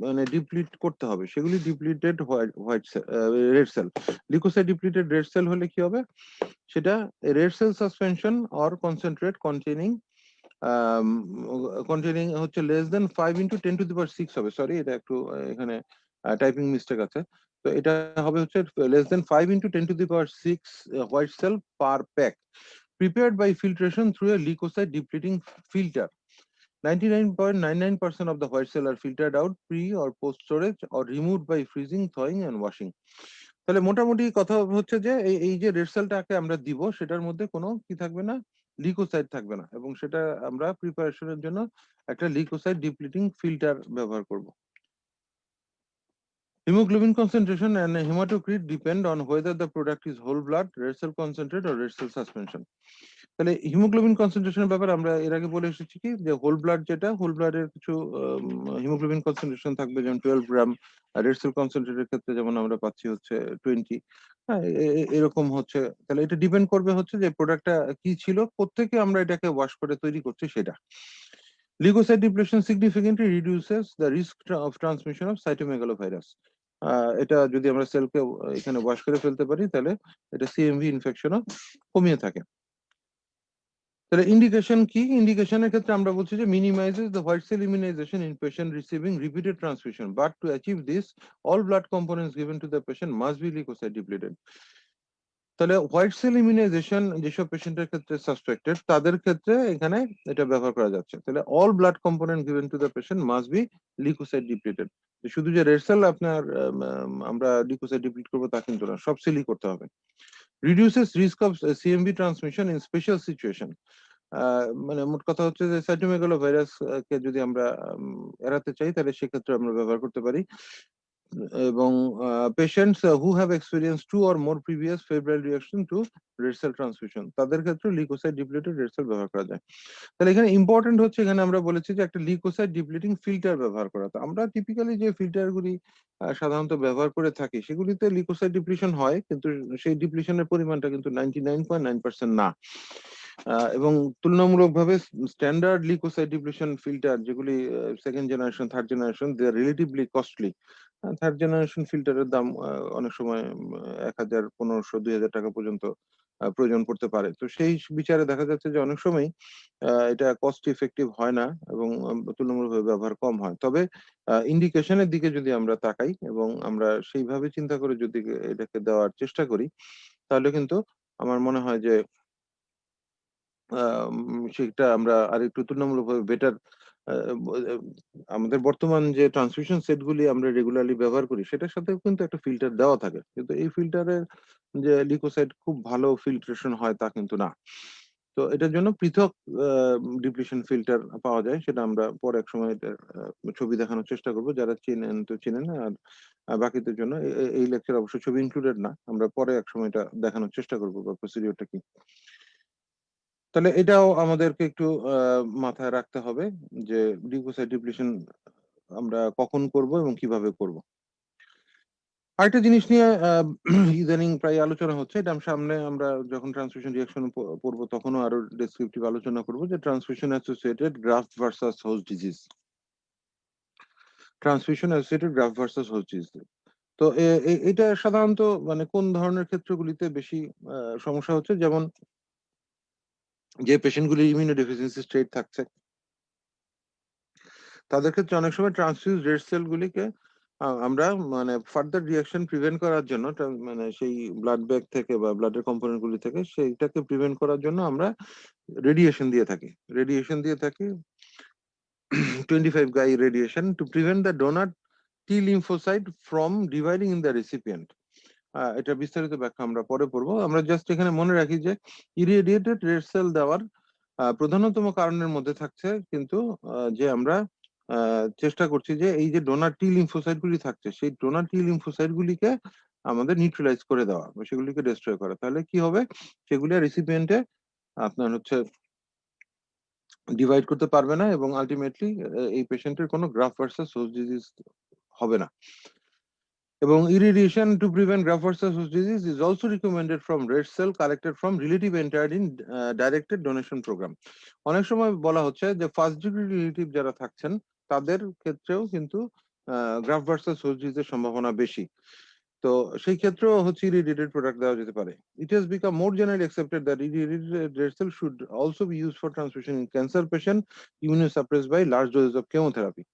S1: মানে ডিপ্লিট করতে হবে, সেগুলি depleted white red cell. Leukocyte depleted red cell হলে কি হবে, সেটা red cell suspension or concentrate containing হচ্ছে লেস দেন 5 × 10⁶ হবে। সরি, এটা একটু এখানে টাইপিং মিস্টেক আছে। তো এটা হবে হচ্ছে less than 5 × 10⁶ white cell per pack, prepared by filtration through a leukocyte depleting filter. 99.99% of the white cell are filtered out pre or post storage or removed by freezing, thawing and washing. তাহলে মোটামুটি কথা হচ্ছে যে এই যে red সেলটাকে আমরা দিব সেটার মধ্যে কোনো কি থাকবে না, লিউকোসাইট থাকবে না, এবং সেটা আমরা প্রিপারেশনের জন্য একটা লিউকোসাইট ডিপ্লিটিং ফিল্টার ব্যবহার করব। Hemoglobin concentration and hematocrit depend on whether the product is whole blood, red cell concentrate or red cell suspension. তাহলে হিমোগ্লোবিন কনসেন্ট্রেশনের ব্যাপারে আমরা এর আগে বলে এসেছি কি যে হোল ব্লাড, যেটা হোল ব্লাডের কিছু হিমোগ্লোবিন কনসেন্ট্রেশন থাকবে, যেমন 12 গ্রাম। রেড সেল কনসেন্ট্রেটের ক্ষেত্রে যেমন আমরা পাচ্ছি হচ্ছে 20। হ্যাঁ, এরকম হচ্ছে। তাহলে এটা ডিপেন্ড করবে হচ্ছে যে প্রোডাক্টটা কি ছিল, কোত্থেকে আমরা এটাকে ওয়াশ করে তৈরি করছি সেটা। Leukocyte depletion significantly reduces the risk of transmission of cytomegalovirus. এটা যদি আমরা সেলকে এখানে ওয়াশ করে ফেলতে পারি তাহলে এটা সিএমভি ইনফেকশনও কমিয়ে থাকে। তাহলে ইন্ডিকেশন কি, ইন্ডিকেশনের ক্ষেত্রে আমরা বলছি যে minimises the white cell immunisation in patient receiving repeated transfusion, but to achieve this all blood components given to the patient must be leucocyte depleted. তাহলে হোয়াইট সেল ইমিউনাইজেশন যেসব পেশেন্টের ক্ষেত্রে সাসপেক্টেড তাদের ক্ষেত্রে এখানে এটা ব্যবহার করা যাচ্ছে। তাহলে all blood component given to the patient must be leucocyte depleted. শুধু যে রেড সেল আপনার আমরা লিউকোসাইট ডিপ্লিট করবো তা কিন্তু না, সব সেলই করতে হবে। Reduces risk of CMV transmission in special situation. মানে মোট কথা হচ্ছে যে সাইটোমেগালোভাইরাস কে যদি আমরা এড়াতে চাই তাহলে সেক্ষেত্রে আমরা ব্যবহার করতে পারি। এবং patients who have experience 2 or more previous febrile reaction to red cell transfusion, তাদের ক্ষেত্রে লিউকোসাইট ডিপ্লিটেড রেড সেল ব্যবহার করা যায়। তাহলে এখানে ইম্পর্টেন্ট হচ্ছে, এখানে আমরা বলেছি যে একটা লিউকোসাইট ডিপ্লিটিং ফিল্টার ব্যবহার করা। তো আমরা টিপিক্যালি যে ফিল্টারগুলি সাধারণত ব্যবহার করে থাকি সেগুলিতে লিউকোসাইট ডিপ্লিশন হয়, কিন্তু সেই ডিপ্লিশনের পরিমাণটা কিন্তু 99.9% না। এবং তুলনামূলকভাবে স্ট্যান্ডার্ড লিউকোসাইট ডিপ্লিশন ফিল্টার যেগুলি সেকেন্ড জেনারেশন, থার্ড জেনারেশন, দে আর রিলেটিভলি কস্টলি। থার্ড জেনারেশন ফিল্টারের দাম অনেক সময় 1000, 1500, 2000 টাকা পর্যন্ত প্রয়োজন পড়তে পারে। তো সেই বিচারে দেখা যাচ্ছে যে অনেক সময় এটা কস্ট ইফেক্টিভ হয় না এবং তুলনামূলকভাবে ব্যবহার কম হয়। তবে ইন্ডিকেশনের দিকে যদি আমরা তাকাই এবং আমরা সেইভাবে চিন্তা করে যদি এটাকে দেওয়ার চেষ্টা করি তাহলে কিন্তু আমার মনে হয় যে সেটা আমরা আরেকটু তুলনামূলকভাবে বেটার। আমাদের বর্তমান যে ট্রান্সমিশন সেট গুলি আমরা রেগুলারলি ব্যবহার করি সেটার সাথেও কিন্তু একটা ফিল্টার দেওয়া থাকে, কিন্তু এই ফিল্টারের যে লিউকোসাইট খুব ভালো ফিল্ট্রেশন হয় তা কিন্তু না। তো এটার জন্য পৃথক ডিপ্লিশন ফিল্টার পাওয়া যায়, সেটা আমরা পরে এক সময় এটার ছবি দেখানোর চেষ্টা করব। যারা চেনেন তো চেনেন, আর বাকিদের জন্য এই লেকচার অবশ্য ছবি ইনক্লুডেড না, আমরা পরে এক সময় এটা দেখানোর চেষ্টা করবো বা প্রসিডিওরটা কি। তাহলে এটাও আমাদেরকে একটু মাথায় রাখতে হবে যে লিউকোসাইট ডিপ্লিশন আমরা কখন করব এবং কিভাবে করব। আরেকটা জিনিস নিয়ে ইদানিং প্রায় আলোচনা হচ্ছে, এটা সামনে আমরা যখন ট্রান্সফিউশন রিঅ্যাকশন পড়বো তখনও আরো ডেসক্রিপটিভ আলোচনা করব, যে transfusion associated graft versus host disease. Transfusion associated graft versus host disease, তো এটা সাধারণত মানে কোন ধরনের ক্ষেত্রগুলিতে বেশি সমস্যা হচ্ছে, যেমন যে পেশেন্টগুলি ইমিউনোডেফিসিয়েন্সি স্টেট থাকছে তাদের ক্ষেত্রে অনেক সময় ট্রান্সফিউজ রেড সেল গুলিকে আমরা মানে ফার্দার রিঅ্যাকশন প্রিভেন্ট করার জন্য, মানে সেই ব্লাড ব্যাগ থেকে বা ব্লাডের কম্পোনেন্ট গুলি থেকে সেইটাকে প্রিভেন্ট করার জন্য আমরা রেডিয়েশন দিয়ে থাকি। 25 gray radiation to prevent the donor T lymphocyte from dividing in the recipient. এটা বিস্তারিত ব্যাখ্যা আমরা পরে পড়বো। আমরা জাস্ট এখানে মনে রাখি যে ইরিডিয়েটেড রেড সেল দেওয়ার প্রধানতম কারণের মধ্যে থাকছে কিন্তু যে আমরা চেষ্টা করছি যে এই যে ডোনার টি লিম্ফোসাইট গুলি থাকছে সেই ডোনার টি লিম্ফোসাইট গুলিকে আমাদের নিউট্রালাইজ করে দেওয়া বা সেগুলিকে ডিস্ট্রয় করা। তাহলে কি হবে, সেগুলি রিসিপিয়েন্টে আপনার হচ্ছে ডিভাইড করতে পারবে না এবং আলটিমেটলি এই পেশেন্টের কোনো গ্রাফ ভার্সাস হোস্ট ডিজিজ হবে না। এবং irradiation to prevent graft versus host disease is also recommended from red cell collected from relative entered in directed donation program. অনেক সময় বলা হচ্ছে যে ফার্স্ট ডিগ্রি রিলেটিভ যারা থাকছেন তাদের ক্ষেত্রেও কিন্তু গ্রাফট ভার্সাস হোস্ট ডিজিজের সম্ভাবনা বেশি। তো সেই ক্ষেত্রেও হচ্ছে irradiated প্রোডাক্ট দেওয়া যেতে পারে। It has become more generally accepted that irradiated red cell should also be used for transfusion in cancer patient immunosuppressed by large doses of chemotherapy.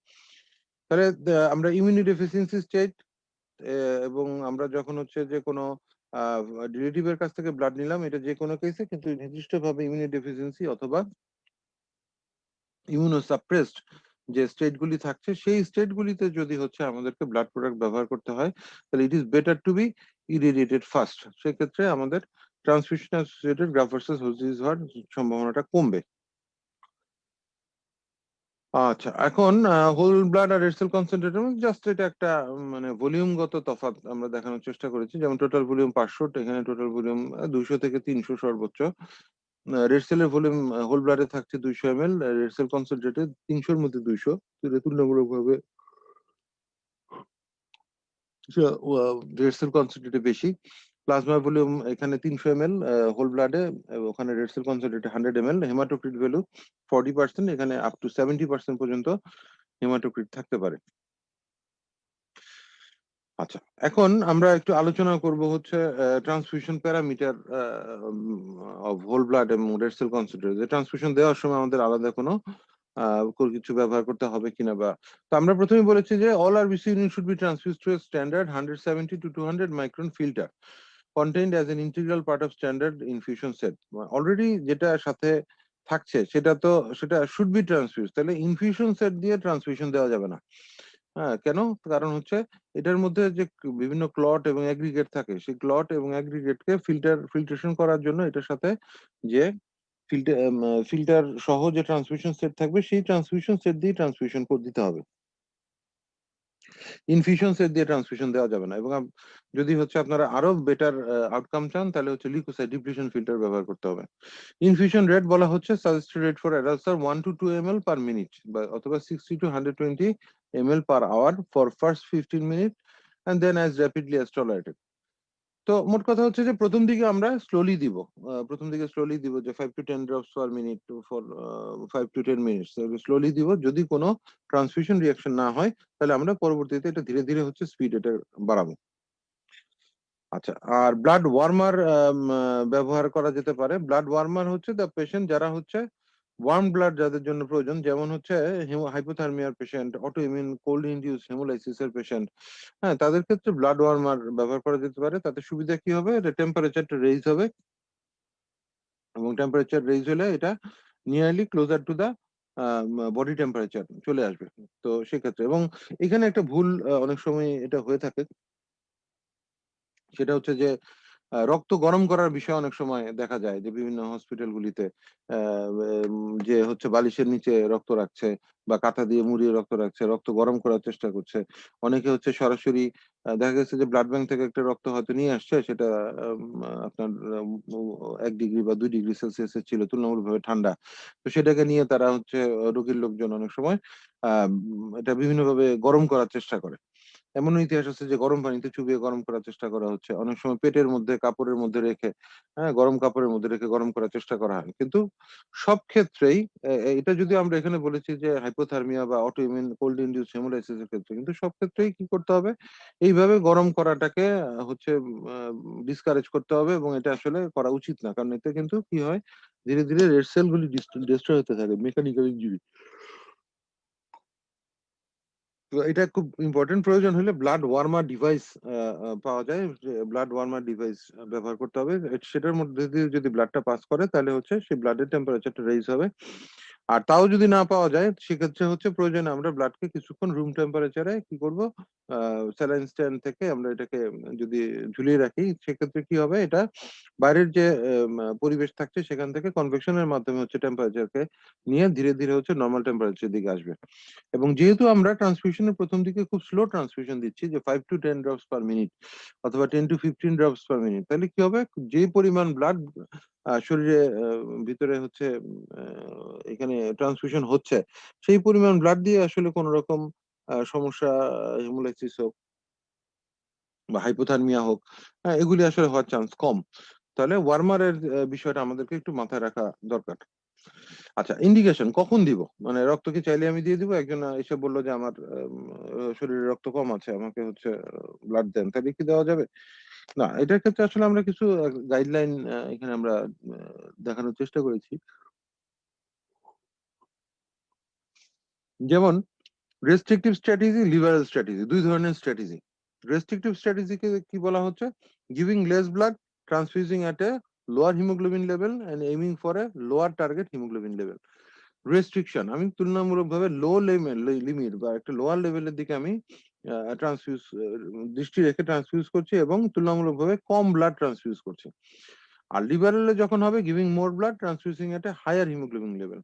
S1: তাহলে আমরা ইমিউনোডেফিসিয়েন্সি স্টেট এবং আমরা যখন হচ্ছে যে কোনো রিলেটিভের কাছ থেকে ব্লাড নিলাম, এটা যে কোনো কেসে কিন্তু নির্দিষ্টভাবে ইমিউনোডেফিসিয়েন্সি অথবা ইমিউনোসাপ্রেসড যে স্টেটগুলি থাকছে সেই স্টেটগুলিতে যদি হচ্ছে আমাদেরকে ব্লাড প্রোডাক্ট ব্যবহার করতে হয় তাহলে it is better to be irradiated first. সেক্ষেত্রে আমাদের transfusion associated graft versus host disease হওয়ার সম্ভাবনাটা কমবে। আচ্ছা, এখন হোল ব্লাড আর রেড সেল কনসেন্ট্রেটের মধ্যে জাস্ট এটা একটা মানে ভলিউমগত তফাৎ আমরা দেখানোর চেষ্টা করেছি। যেমন টোটাল ভলিউম 500, এখানে টোটাল ভলিউম 200 থেকে 300 সর্বোচ্চ। রেড সেলের ভলিউম হোল ব্লাডে থাকছে 200 ml, রেড সেল কনসেন্ট্রেটে 300 এর মধ্যে 200, তুলনামূলকভাবে রেড সেল কনসেন্ট্রেটে বেশি। প্লাজমা ভলিউম এখানে 300 ml হোল ব্লাডে, ওখানে রেড সেল কনসেন্ট্রেটে 100 ml। হেমাটোক্রিট ভ্যালু 40%, এখানে আপ টু 70% পর্যন্ত হেমাটোক্রিট থাকতে পারে। আচ্ছা, এখন আমরা একটু আলোচনা করব হচ্ছে transfusion parameter of whole blood এবং রেড সেল কনসেন্ট্রেট। যে ট্রান্সফিউশন দেওয়ার সময় আমাদের আলাদা কোনো কিছু ব্যবহার করতে হবে কিনা বা। তো আমরা প্রথমেই বলেছি যে all RBC unit should be transfused to standard 170 to 200 micron filter contained as an integral part of standard infusion set. Already যেটা সাথে থাকছে সেটা শুড বি ট্রান্সফিউজ, তাহলে ইনফিউশন সেট দিয়ে ট্রান্সফিউশন দেওয়া যাবে না। হ্যাঁ, কেন? কারণ হচ্ছে এটার মধ্যে যে বিভিন্ন ক্লট এবং অ্যাগ্রিগেট থাকে, সেই ক্লট এবং অ্যাগ্রিগেটকে ফিল্ট্রেশন করার জন্য এটার সাথে যে ফিল্টার সহ যে ট্রান্সমিশন সেট থাকবে সেই ট্রান্সমিশন সেট দিয়ে ট্রান্সমিশন দিতে হবে। ইনফিউশন সেট দিয়ে ট্রান্সমিশন দেওয়া যাবে না। এবং যদি হচ্ছে আপনারা আরো বেটার আউটকাম চান তাহলে হচ্ছে লিউকোসাইট ডিপ্লিশন ফিল্টার ব্যবহার করতে হবে। ইনফিউশন রেট বলা হচ্ছে suggested rate for adults are 1 to 2 ml per minute বা অথবা 60 to 120 ml per hour for first 15 minutes and then as rapidly as tolerated. তো মোট কথা হচ্ছে যে প্রথম দিকে আমরা স্লোলি দিব, যে 5 to 10 drops per minute for 5 to 10 minutes slowly দিব। যদি কোনো ট্রান্সফিউশন রিঅ্যাকশন না হয় তাহলে আমরা পরবর্তীতে এটা ধীরে ধীরে হচ্ছে স্পিড এটা বাড়াবো। আচ্ছা, আর ব্লাড ওয়ার্মার ব্যবহার করা যেতে পারে। ব্লাড ওয়ার্মার হচ্ছে দ্য পেশেন্ট যারা হচ্ছে ওয়ার্ম ব্লাড যাদের জন্য প্রয়োজন, যেমন হচ্ছে হাইপোথার্মিয়ার patient, auto immune cold induce haemolysis এর পেশেন্ট, হ্যাঁ, তাদের ক্ষেত্রে ব্লাড ওয়ার্মার ব্যবহার করা যেতে পারে। তাতে সুবিধা কি হবে, টেম্পারেচারটা রেইজ হবে এবং টেম্পারেচার রেইজ হলে এটা nearly closer to the body temperature চলে আসবে। তো সেক্ষেত্রে এবং এখানে একটা ভুল অনেক সময় এটা হয়ে থাকে, সেটা হচ্ছে যে রক্ত গরম করার বিষয় অনেক সময় দেখা যায় যে বিভিন্ন হসপিটাল গুলিতে যে হচ্ছে বালিশের নিচে রক্ত রাখছে বা কাঁথা দিয়ে মুড়িয়ে রক্ত রাখছে, রক্ত গরম করার চেষ্টা করছে। অনেকে হচ্ছে সরাসরি দেখা গেছে যে ব্লাড ব্যাংক থেকে একটা রক্ত হয়তো নিয়ে আসছে, সেটা আপনার 1 ডিগ্রি বা 2 ডিগ্রি সেলসিয়াসের ছিল, তুলনামূলকভাবে ঠান্ডা। তো সেটাকে নিয়ে তারা হচ্ছে রোগীর লোকজন অনেক সময় এটা বিভিন্নভাবে গরম করার চেষ্টা করে। এমনও ইতিহাস আছে যে গরম পানিতে চুবিয়ে গরম করার চেষ্টা করা হচ্ছে। অনেক সময় পেটের মধ্যে কাপড়ের মধ্যে রেখে, হ্যাঁ, গরম কাপড়ের মধ্যে রেখে গরম করার চেষ্টা করা হয়। কিন্তু সব ক্ষেত্রেই এটা যদি আমরা এখানে বলেছি যে হাইপোথার্মিয়া বা auto immune cold induced hemolysis এর ক্ষেত্রে, কিন্তু সব ক্ষেত্রেই কি করতে হবে, এইভাবে গরম করাটাকে হচ্ছে ডিসকারেজ করতে হবে এবং এটা আসলে করা উচিত না। কারণ এতে কিন্তু কি হয়, ধীরে ধীরে রেড সেল গুলি ডিস্ট্রয় হতে থাকে, মেকানিক্যাল ইনজুরি। তো এটা খুব ইম্পর্টেন্ট, প্রয়োজন হলে ব্লাড ওয়ার্মার ডিভাইস পাওয়া যায়, ব্লাড ওয়ার্মার ডিভাইস ব্যবহার করতে হবে। সেটার মধ্যে দিয়ে যদি ব্লাডটা পাস করে তাহলে হচ্ছে সেই ব্লাডের টেম্পারেচারটা রেইজ হবে। আর তাও যদি না পাওয়া যায় সেক্ষেত্রে হচ্ছে প্রয়োজনে আমরা ব্লাডকে কিছুক্ষণ রুম টেম্পারেচারে কি করব, স্যালাইন স্ট্যান্ড থেকে আমরা এটাকে যদি ঝুলিয়ে রাখি সেক্ষেত্রে কি হবে, এটা বাইরের যে পরিবেশ থাকছে সেখান থেকে কনভেকশনের মাধ্যমে হচ্ছে টেম্পারেচারকে নিয়ে ধীরে ধীরে হচ্ছে নর্মাল টেম্পারেচার দিকে আসবে। এবং যেহেতু আমরা ট্রান্সফিউশনের প্রথম দিকে খুব স্লো ট্রান্সফিউশন দিচ্ছি, যে 5 to 10 ড্রপস পার মিনিট অথবা 10 to 15 ড্রপস পার মিনিট, তাহলে কি হবে, যে পরিমাণ ব্লাড শরীরে ভিতরে হচ্ছে এখানে ট্রান্সফিউশন হচ্ছে, সেই পরিমাণ ব্লাড দিয়ে আসলে কোন রকম সমস্যা, হেমোলাইসিস হোক বা হাইপোথার্মিয়া হোক, এগুলি আসলে হওয়ার চান্স কম। তাহলে ওয়ার্মারের বিষয়টা আমাদেরকে একটু মাথায় রাখা দরকার। আচ্ছা, ইন্ডিকেশন কখন দিব, মানে রক্ত কি চাইলে আমি দিয়ে দিব? একজন এসে বললো যে আমার শরীরে রক্ত কম আছে, আমাকে হচ্ছে ব্লাড দেন, তাহলে কি দেওয়া যাবে? না, এটার ক্ষেত্রে আসলে আমরা কিছু গাইডলাইন এখানে আমরা দেখানোর চেষ্টা করেছি। যেমন রেস্ট্রিকটিভ স্ট্র্যাটেজি, লিবারাল স্ট্র্যাটেজি, দুই ধরনের স্ট্র্যাটেজি। রেস্ট্রিকটিভ স্ট্র্যাটেজিকে কি বলা হচ্ছে, giving less blood, transfusing at a lower haemoglobin level and aiming for a lower target haemoglobin level. Restriction, আমি তুলনামূলকভাবে লো লিমিট বা একটা লোয়ার লেভেলের দিকে আমি ট্রান্সফিউজ দৃষ্টি রেখে ট্রান্সফিউজ করছি এবং তুলনামূলকভাবে কম ব্লাড ট্রান্সফিউজ করছি। আর লিবারেলে যখন হবে giving more blood, transfusing at a higher haemoglobin level.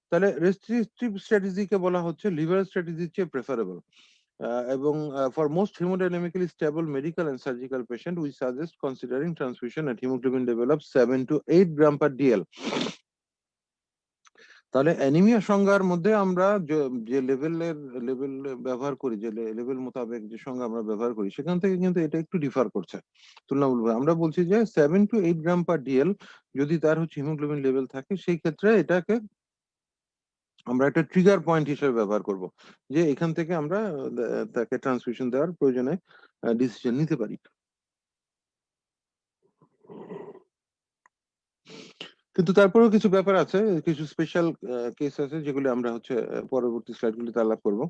S1: তাহলে রেস্ট্রিকটিভ স্ট্র্যাটেজিকে বলা হচ্ছে লিবারেল স্ট্র্যাটেজির চেয়ে প্রেফারেবল। এবং for most haemodynamically stable medical and surgical patient we suggest considering transfusion at haemoglobin level of 7 to 8 gram per DL. তাহলে anaemia সংজ্ঞার মধ্যে আমরা যে লেভেল ব্যবহার করি, যে লেভেল মোতাবেক যে সংজ্ঞা আমরা ব্যবহার করি, সেখান থেকে কিন্তু এটা একটু ডিফার করছে তুলনামূলকভাবে। আমরা বলছি যে 7 to 8 গ্রাম পার ডিএল যদি তার হচ্ছে হিমোগ্লোবিন লেভেল থাকে, সেই ক্ষেত্রে এটাকে আমরা একটা ট্রিগার পয়েন্ট হিসেবে ব্যবহার করব, যে এখান থেকে আমরা তাকে ট্রান্সফিউশন দেওয়ার প্রয়োজনে ডিসিশন নিতে পারি। কিন্তু তারপরেও কিছু ব্যাপার আছে, কিছু স্পেশাল কেস আছে যেগুলো আমরা হচ্ছে পরবর্তী স্লাইডগুলিতে আলাপ করব।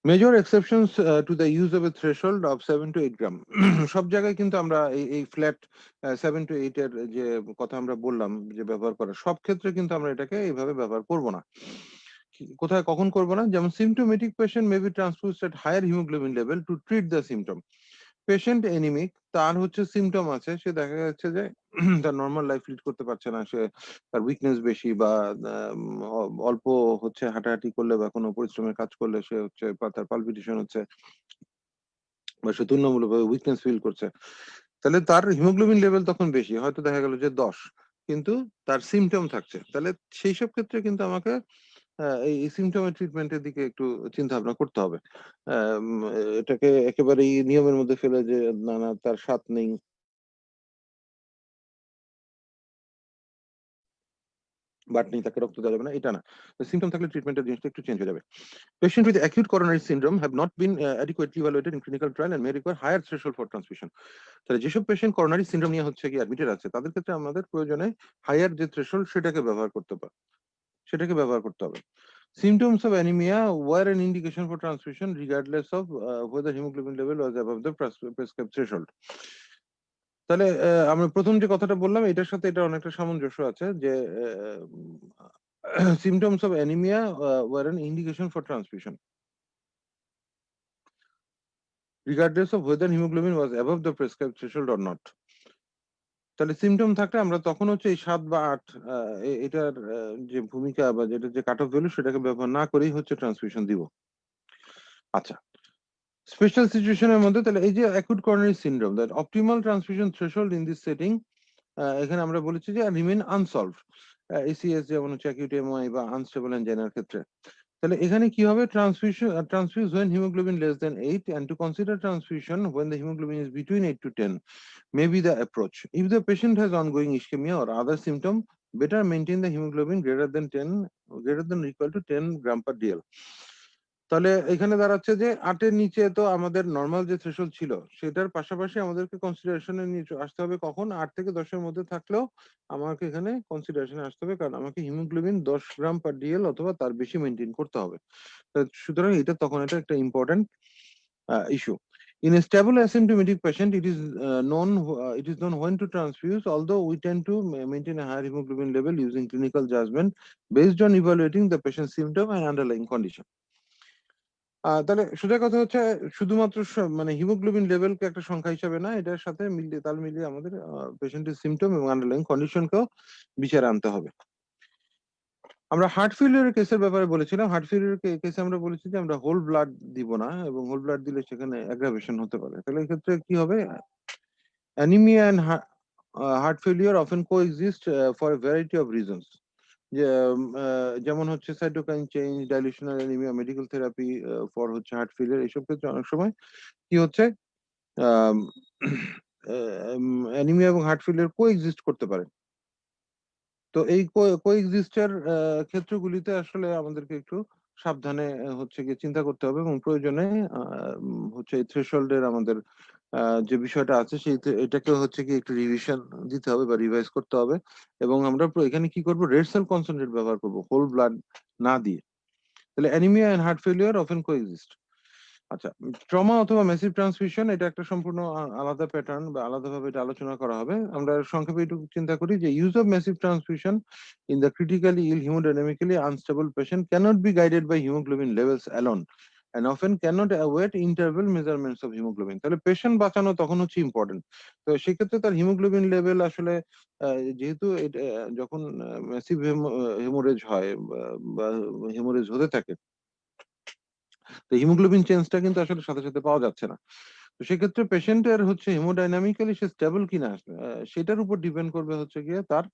S1: Major exceptions to the use of A threshold of 7 to 8 গ্রাম। সব জায়গায় কিন্তু আমরা এই ফ্ল্যাট 7 to 8 এর যে কথা আমরা বললাম যে ব্যবহার করা, সব ক্ষেত্রে কিন্তু আমরা এটাকে এইভাবে ব্যবহার করব না। কোথায় কখন করব না, যেমন symptomatic patient may be transfused at higher haemoglobin level to treat the symptom. Patient anaemic, তার হচ্ছে সিমটম আছে, সে দেখা যাচ্ছে যে তার নর্মাল লাইফ লিড করতে পারছে না, সে তার উইকনেস বেশি বা অল্প হচ্ছে হাঁটাহাঁটি করলে বা কোনো পরিশ্রমের কাজ করলে সে হচ্ছে তার পালপিটেশন হচ্ছে বা সে তুলনামূলকভাবে উইকনেস ফিল করছে, তাহলে তার হিমোগ্লোবিন লেভেল তখন বেশি, হয়তো দেখা গেল যে 10, কিন্তু তার সিমটম থাকছে, তাহলে সেই সব ক্ষেত্রে কিন্তু আমাকে এই সিমটমের ট্রিটমেন্টের দিকে একটু চিন্তা ভাবনা করতে হবে। আম, এটাকে একেবারেই নিয়মের মধ্যে ফেলে যে না না তার স্বাদ নেই, বাট নেই, তাকে রক্ত দেওয়া যাবে না, এটা না। সিমটম থাকলে ট্রিটমেন্টের জিনিসটা একটু চেঞ্জ হয়ে যাবে। Patient with acute coronary syndrome have not been adequately evaluated in clinical trial and may require higher threshold for transfusion. তাহলে যেসব পেশেন্ট করোনারি সিনড্রোম নিয়ে হচ্ছে কি অ্যাডমিটেড আছে, তাদের ক্ষেত্রে আমাদের প্রয়োজনে হায়ার যে থ্রেশহোল্ড সেটাকে ব্যবহার করতে হবে। Symptoms of anemia were an indication for transfusion regardless of whether hemoglobin level was above the prescribed threshold. তাহলে আমরা প্রথম যে কথাটা বললাম এটার সাথে এটা অনেকটা সামঞ্জস্য আছে, যে symptoms of anemia were an indication for transfusion regardless of whether hemoglobin was above the prescribed threshold or not. তাহলে সিমটম থাকলে আমরা তখন হচ্ছে এই 7 বা 8 এটার যে ভূমিকা বা যেটা যে কাট অফ ভ্যালু সেটাকে ব্যবহার না করেই হচ্ছে ট্রান্সফিউশন দিব। আচ্ছা, স্পেশাল সিচুয়েশনের মধ্যে তাহলে এই যে acute coronary syndrome, that optimal transfusion threshold in this setting, এখানে আমরা বলেছি যে রিমেইন আনসলভড, এসিএস যেমন হচ্ছে অ্যাকিউট এমআই বা আনস্টেবল এনজাইনার ক্ষেত্রে। তাহলে এখানে কি হবে, transfuse when hemoglobin less than 8 and to consider transfusion when the hemoglobin is between 8 to 10 may be the approach. If the patient has ongoing ischemia or other symptom, better maintain the hemoglobin greater than or equal to 10 gram per DL. তাহলে এখানে দাঁড়াচ্ছে যে 8 এর নিচে তো আমাদের normal যে threshold ছিল সেটার পাশাপাশি আমাদেরকে কনসিডারেশনে নিয়ে আসতে হবে কখন, 8 থেকে 10 এর মধ্যে থাকলেও আমাকে এখানে কনসিডারেশনে আসতে হবে, কারণ আমাকে হিমোগ্লোবিন 10 গ্রাম পার ডিএল অথবা তার বেশি মেনটেন করতে হবে। সুতরাং এটা তখন এটা একটা important issue. In a stable asymptomatic patient, it is known when to transfuse, although we tend to maintain a higher hemoglobin level using clinical judgment based on evaluating the patient's symptom and underlying condition. তাহলে সোজা কথা হচ্ছে শুধুমাত্র মানে haemoglobin লেভেলকে একটা সংখ্যা হিসাবে না, এটার সাথে মিলিয়ে তাল মিলিয়ে আমাদের পেশেন্টের সিমটম এবং আন্ডারলাইং কন্ডিশনকেও বিচারে আনতে হবে। আমরা হার্ট ফেলিওরের কেসের ব্যাপারে বলেছিলাম। হার্ট ফেলিওরের কেসে আমরা বলেছি যে আমরা হোল ব্লাড দিব না, এবং হোল ব্লাড দিলে সেখানে অ্যাগ্রাভেশন হতে পারে। তাহলে এক্ষেত্রে কি হবে? Anaemia and heart failure often coexist for a variety of reasons. যেমন হচ্ছে cytokine change, dilutional anaemia, medical therapy for হচ্ছে হার্ট ফেলিওর। এইসব ক্ষেত্রে অনেক সময় কি হচ্ছে, অ্যানিমিয়া এবং হার্ট ফেলিওর কোএক্সিস্ট করতে পারে। তো এই কোএক্সিস্টের ক্ষেত্রগুলিতে আসলে আমাদেরকে একটু সাবধানে হচ্ছে গিয়ে চিন্তা করতে হবে, এবং প্রয়োজনে হচ্ছে এই থ্রেশহোল্ডের আমাদের যে বিষয়টা আছে সেই এটাকে হচ্ছে কি একটু রিভিশন দিতে হবে বা রিভাইজ করতে হবে। এবং আমরা এখানে কি করব, রেড সেল কনসেন্ট্রেট ব্যবহার করব, হোল ব্লাড না দিয়ে। তাহলে anemia and heart failure often coexist. আচ্ছা, ট্রমা অথবা ম্যাসিভ ট্রান্সফিউশন এটা একটা সম্পূর্ণ আলাদা প্যাটার্ন বা আলাদাভাবে এটা আলোচনা করা হবে। আমরা সংক্ষেপে একটু চিন্তা করি যে use of massive transfusion in the critically ill hemodynamically unstable patient cannot be guided by hemoglobin levels alone and often cannot await interval measurements of hemoglobin। তাহলে পেশেন্ট বাঁচানো তখন হচ্ছে ইম্পর্টেন্ট। তো সেক্ষেত্রে তার হিমোগ্লোবিন লেভেল আসলে যেহেতু যখন ম্যাসিভ হেমোরেজ হয় বা হেমোরেজ হতে থাকে, তো হিমোগ্লোবিন চেঞ্জটা কিন্তু আসলে সাথে সাথে পাওয়া যাচ্ছে না। তো সেক্ষেত্রে পেশেন্টের হচ্ছে হেমোডাইনামিক্যালি সে স্টেবল কিনা সেটার উপর ডিপেন্ড করবে হচ্ছে গিয়ে তার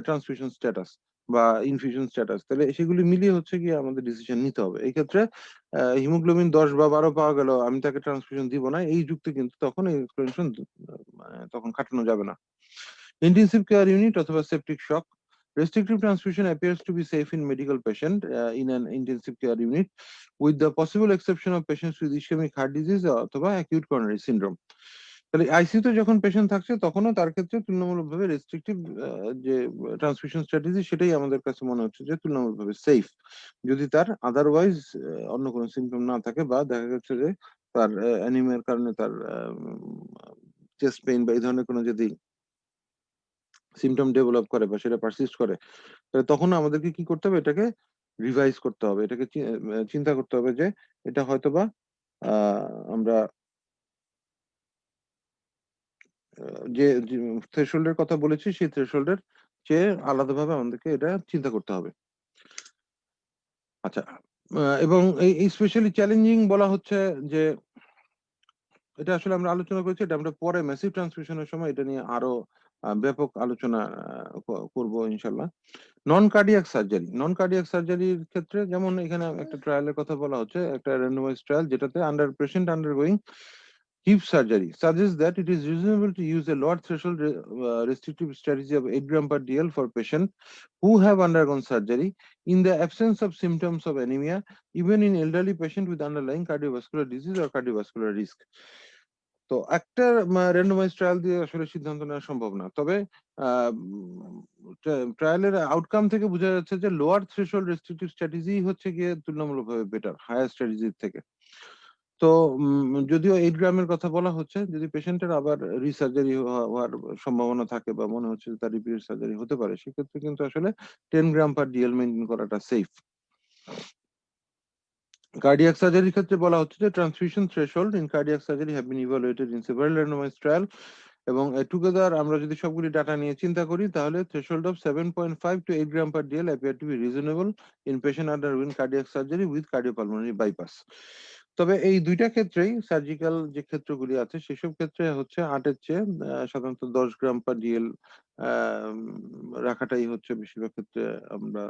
S1: ট্রান্সফিউশন স্ট্যাটাস বা ইনফিউশন স্ট্যাটাস। তাহলে সেগুলি মিলিয়ে হচ্ছে গিয়ে আমাদের ডিসিশন নিতে হবে। এই ক্ষেত্রে হিমোগ্লোবিন 10 বা 12 পাওয়া গেল, আমি তাকে ট্রান্সফিউশন দিব না, এই যুক্তি কিন্তু তখন এই এক্সপ্লেনেশন তখন খাটানো যাবে না। ইনটেনসিভ কেয়ার ইউনিট অথবা septic shock. Restrictive transfusion appears to be safe in medical patient in an intensive care unit, with the possible exception of patients with ischemic heart disease অথবা acute coronary syndrome। তাহলে আইসিইউতে যখন patient থাকছে তখনও তার ক্ষেত্রে তুলনামূলকভাবে রেস্ট্রিকটিভ যে ট্রান্সফিউশন স্ট্র্যাটেজি সেটাই আমাদের কাছে মনে হচ্ছে যে তুলনামূলকভাবে সেফ, যদি তার আদারওয়াইজ অন্য কোনো সিমটম না থাকে, বা দেখা যাচ্ছে যে তার অ্যানিমিয়ার কারণে তার চেস্ট পেইন বা এই ধরনের কোনো যদি সিমটম ডেভেলপ করে বা সেটা পারসিস্ট করে, তাহলে তখন আমাদেরকে কি করতে হবে, এটাকে রিভাইজ করতে হবে, এটাকে চিন্তা করতে হবে যে এটা হয়তোবা আমরা যে থ্রেশহোল্ডের কথা বলেছি সেই থ্রেশহোল্ডের চেয়ে আলাদাভাবে আমাদেরকে এটা চিন্তা করতে হবে। আচ্ছা, এবং এই স্পেশালি চ্যালেঞ্জিং বলা হচ্ছে যে এটা আসলে আমরা আলোচনা করেছি, এটা আমরা পরে ম্যাসিভ ট্রান্সফিউশনের সময় এটা নিয়ে আরো ব্যাপক আলোচনা করব ইনশাল্লাহ। নন কার্ডিয়াক সার্জারি, নন কার্ডিয়াক সার্জারির ক্ষেত্রে যেমন এখানে একটা ট্রায়ালের কথা বলা হচ্ছে, একটা র্যান্ডমাইজ ট্রায়াল যেটাতে patient undergoing hip surgery suggests that it is reasonable to use a lower threshold restrictive strategy of 8 gram per dl for patients who have undergone surgery in the absence of symptoms of anemia, even in elderly patients with underlying cardiovascular disease or cardiovascular risk। তো একটা randomise trial দিয়ে আসলে সিদ্ধান্ত নেওয়া সম্ভব না, তবে ট্রায়ালের outcome থেকে বোঝা যাচ্ছে যে লোয়ার থ্রেশহোল্ড রেস্ট্রিকটিভ স্ট্র্যাটেজি হচ্ছে গিয়ে তুলনামূলকভাবে বেটার হায়ার স্ট্র্যাটেজির থেকে। তো যদিও 8 গ্রামের কথা বলা হচ্ছে, যদি পেশেন্টের আবার রিসার্জারি হওয়ার সম্ভাবনা থাকে বা মনে হচ্ছে তার রিপিটেড সার্জারি হতে পারে, সেক্ষেত্রে কিন্তু আসলে 10 গ্রাম পার ডিএল মেইনটেইন করাটা সেফ। কার্ডিয়াক সার্জারির ক্ষেত্রে বলা হচ্ছে যে transfusion threshold in cardiac surgery have been evaluated in several randomised trial, এবং টুগেদার আমরা যদি সবগুলি ডাটা নিয়ে চিন্তা করি তাহলে threshold of 7.5 to 8 gram per DL appear to be reasonable in patient undergoing cardiac surgery with cardiopulmonary bypass। তবে এই দুইটা ক্ষেত্রেই সার্জিক্যাল যে ক্ষেত্রগুলি আছে সেসব ক্ষেত্রে হচ্ছে 8-এর চেয়ে সাধারণত 10 গ্রাম পার ডিএল রাখাটাই হচ্ছে বেশিরভাগ ক্ষেত্রে আমরা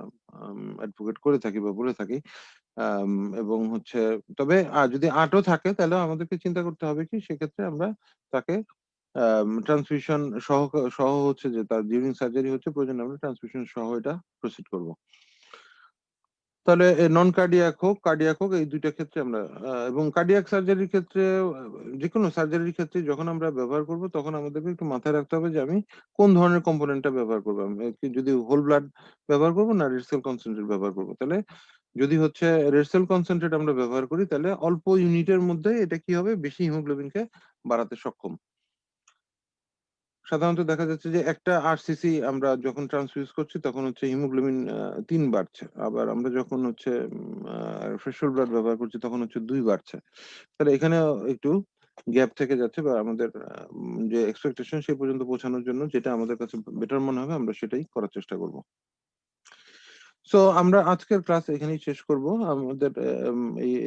S1: অ্যাডভোকেট করে থাকি বা বলে থাকি। এবং হচ্ছে তবে যদি 8ও থাকে তাহলে আমাদেরকে চিন্তা করতে হবে কি, সেক্ষেত্রে আমরা তাকে ট্রান্সফিউশন সহ হচ্ছে যে তার ডিউরিং সার্জারি হচ্ছে, প্রয়োজনে আমরা ট্রান্সফিউশন সহ এটা প্রসিড করব। তাহলে নন কার্ডিয়াক হোক কার্ডিয়াক হোক এই দুইটা ক্ষেত্রে আমরা এবং কার্ডিয়াক সার্জারির ক্ষেত্রে যে কোনো সার্জারির ক্ষেত্রে যখন আমরা ব্যবহার করব তখন আমাদেরকে একটু মাথায় রাখতে হবে যে আমি কোন ধরনের কম্পোনেন্টটা ব্যবহার করবো, আমি যদি হোল ব্লাড ব্যবহার করবো না রেড সেল কনসেন্ট্রেট ব্যবহার করবো। তাহলে যদি হচ্ছে রেড সেল কনসেন্ট্রেট আমরা ব্যবহার করি তাহলে অল্প ইউনিটের মধ্যে এটা কি হবে, বেশি হিমোগ্লোবিনকে বাড়াতে সক্ষম। সাধারণত দেখা যাচ্ছে যে একটা আরসিসি আমরা যখন ট্রান্সফিউজ করছি তখন হচ্ছে হিমোগ্লোবিন 3 বাড়ছে, আবার আমরা যখন হচ্ছে ফ্রেশ ব্লাড ব্যবহার করছি তখন হচ্ছে 2 বাড়ছে। তাহলে এখানে একটু গ্যাপ থেকে যাচ্ছে বা আমাদের যে এক্সপেকটেশন সেই পর্যন্ত পৌঁছানোর জন্য যেটা আমাদের কাছে বেটার মনে হবে আমরা সেটাই করার চেষ্টা করব। সো আমরা আজকের ক্লাস এখানেই শেষ করব। আমাদের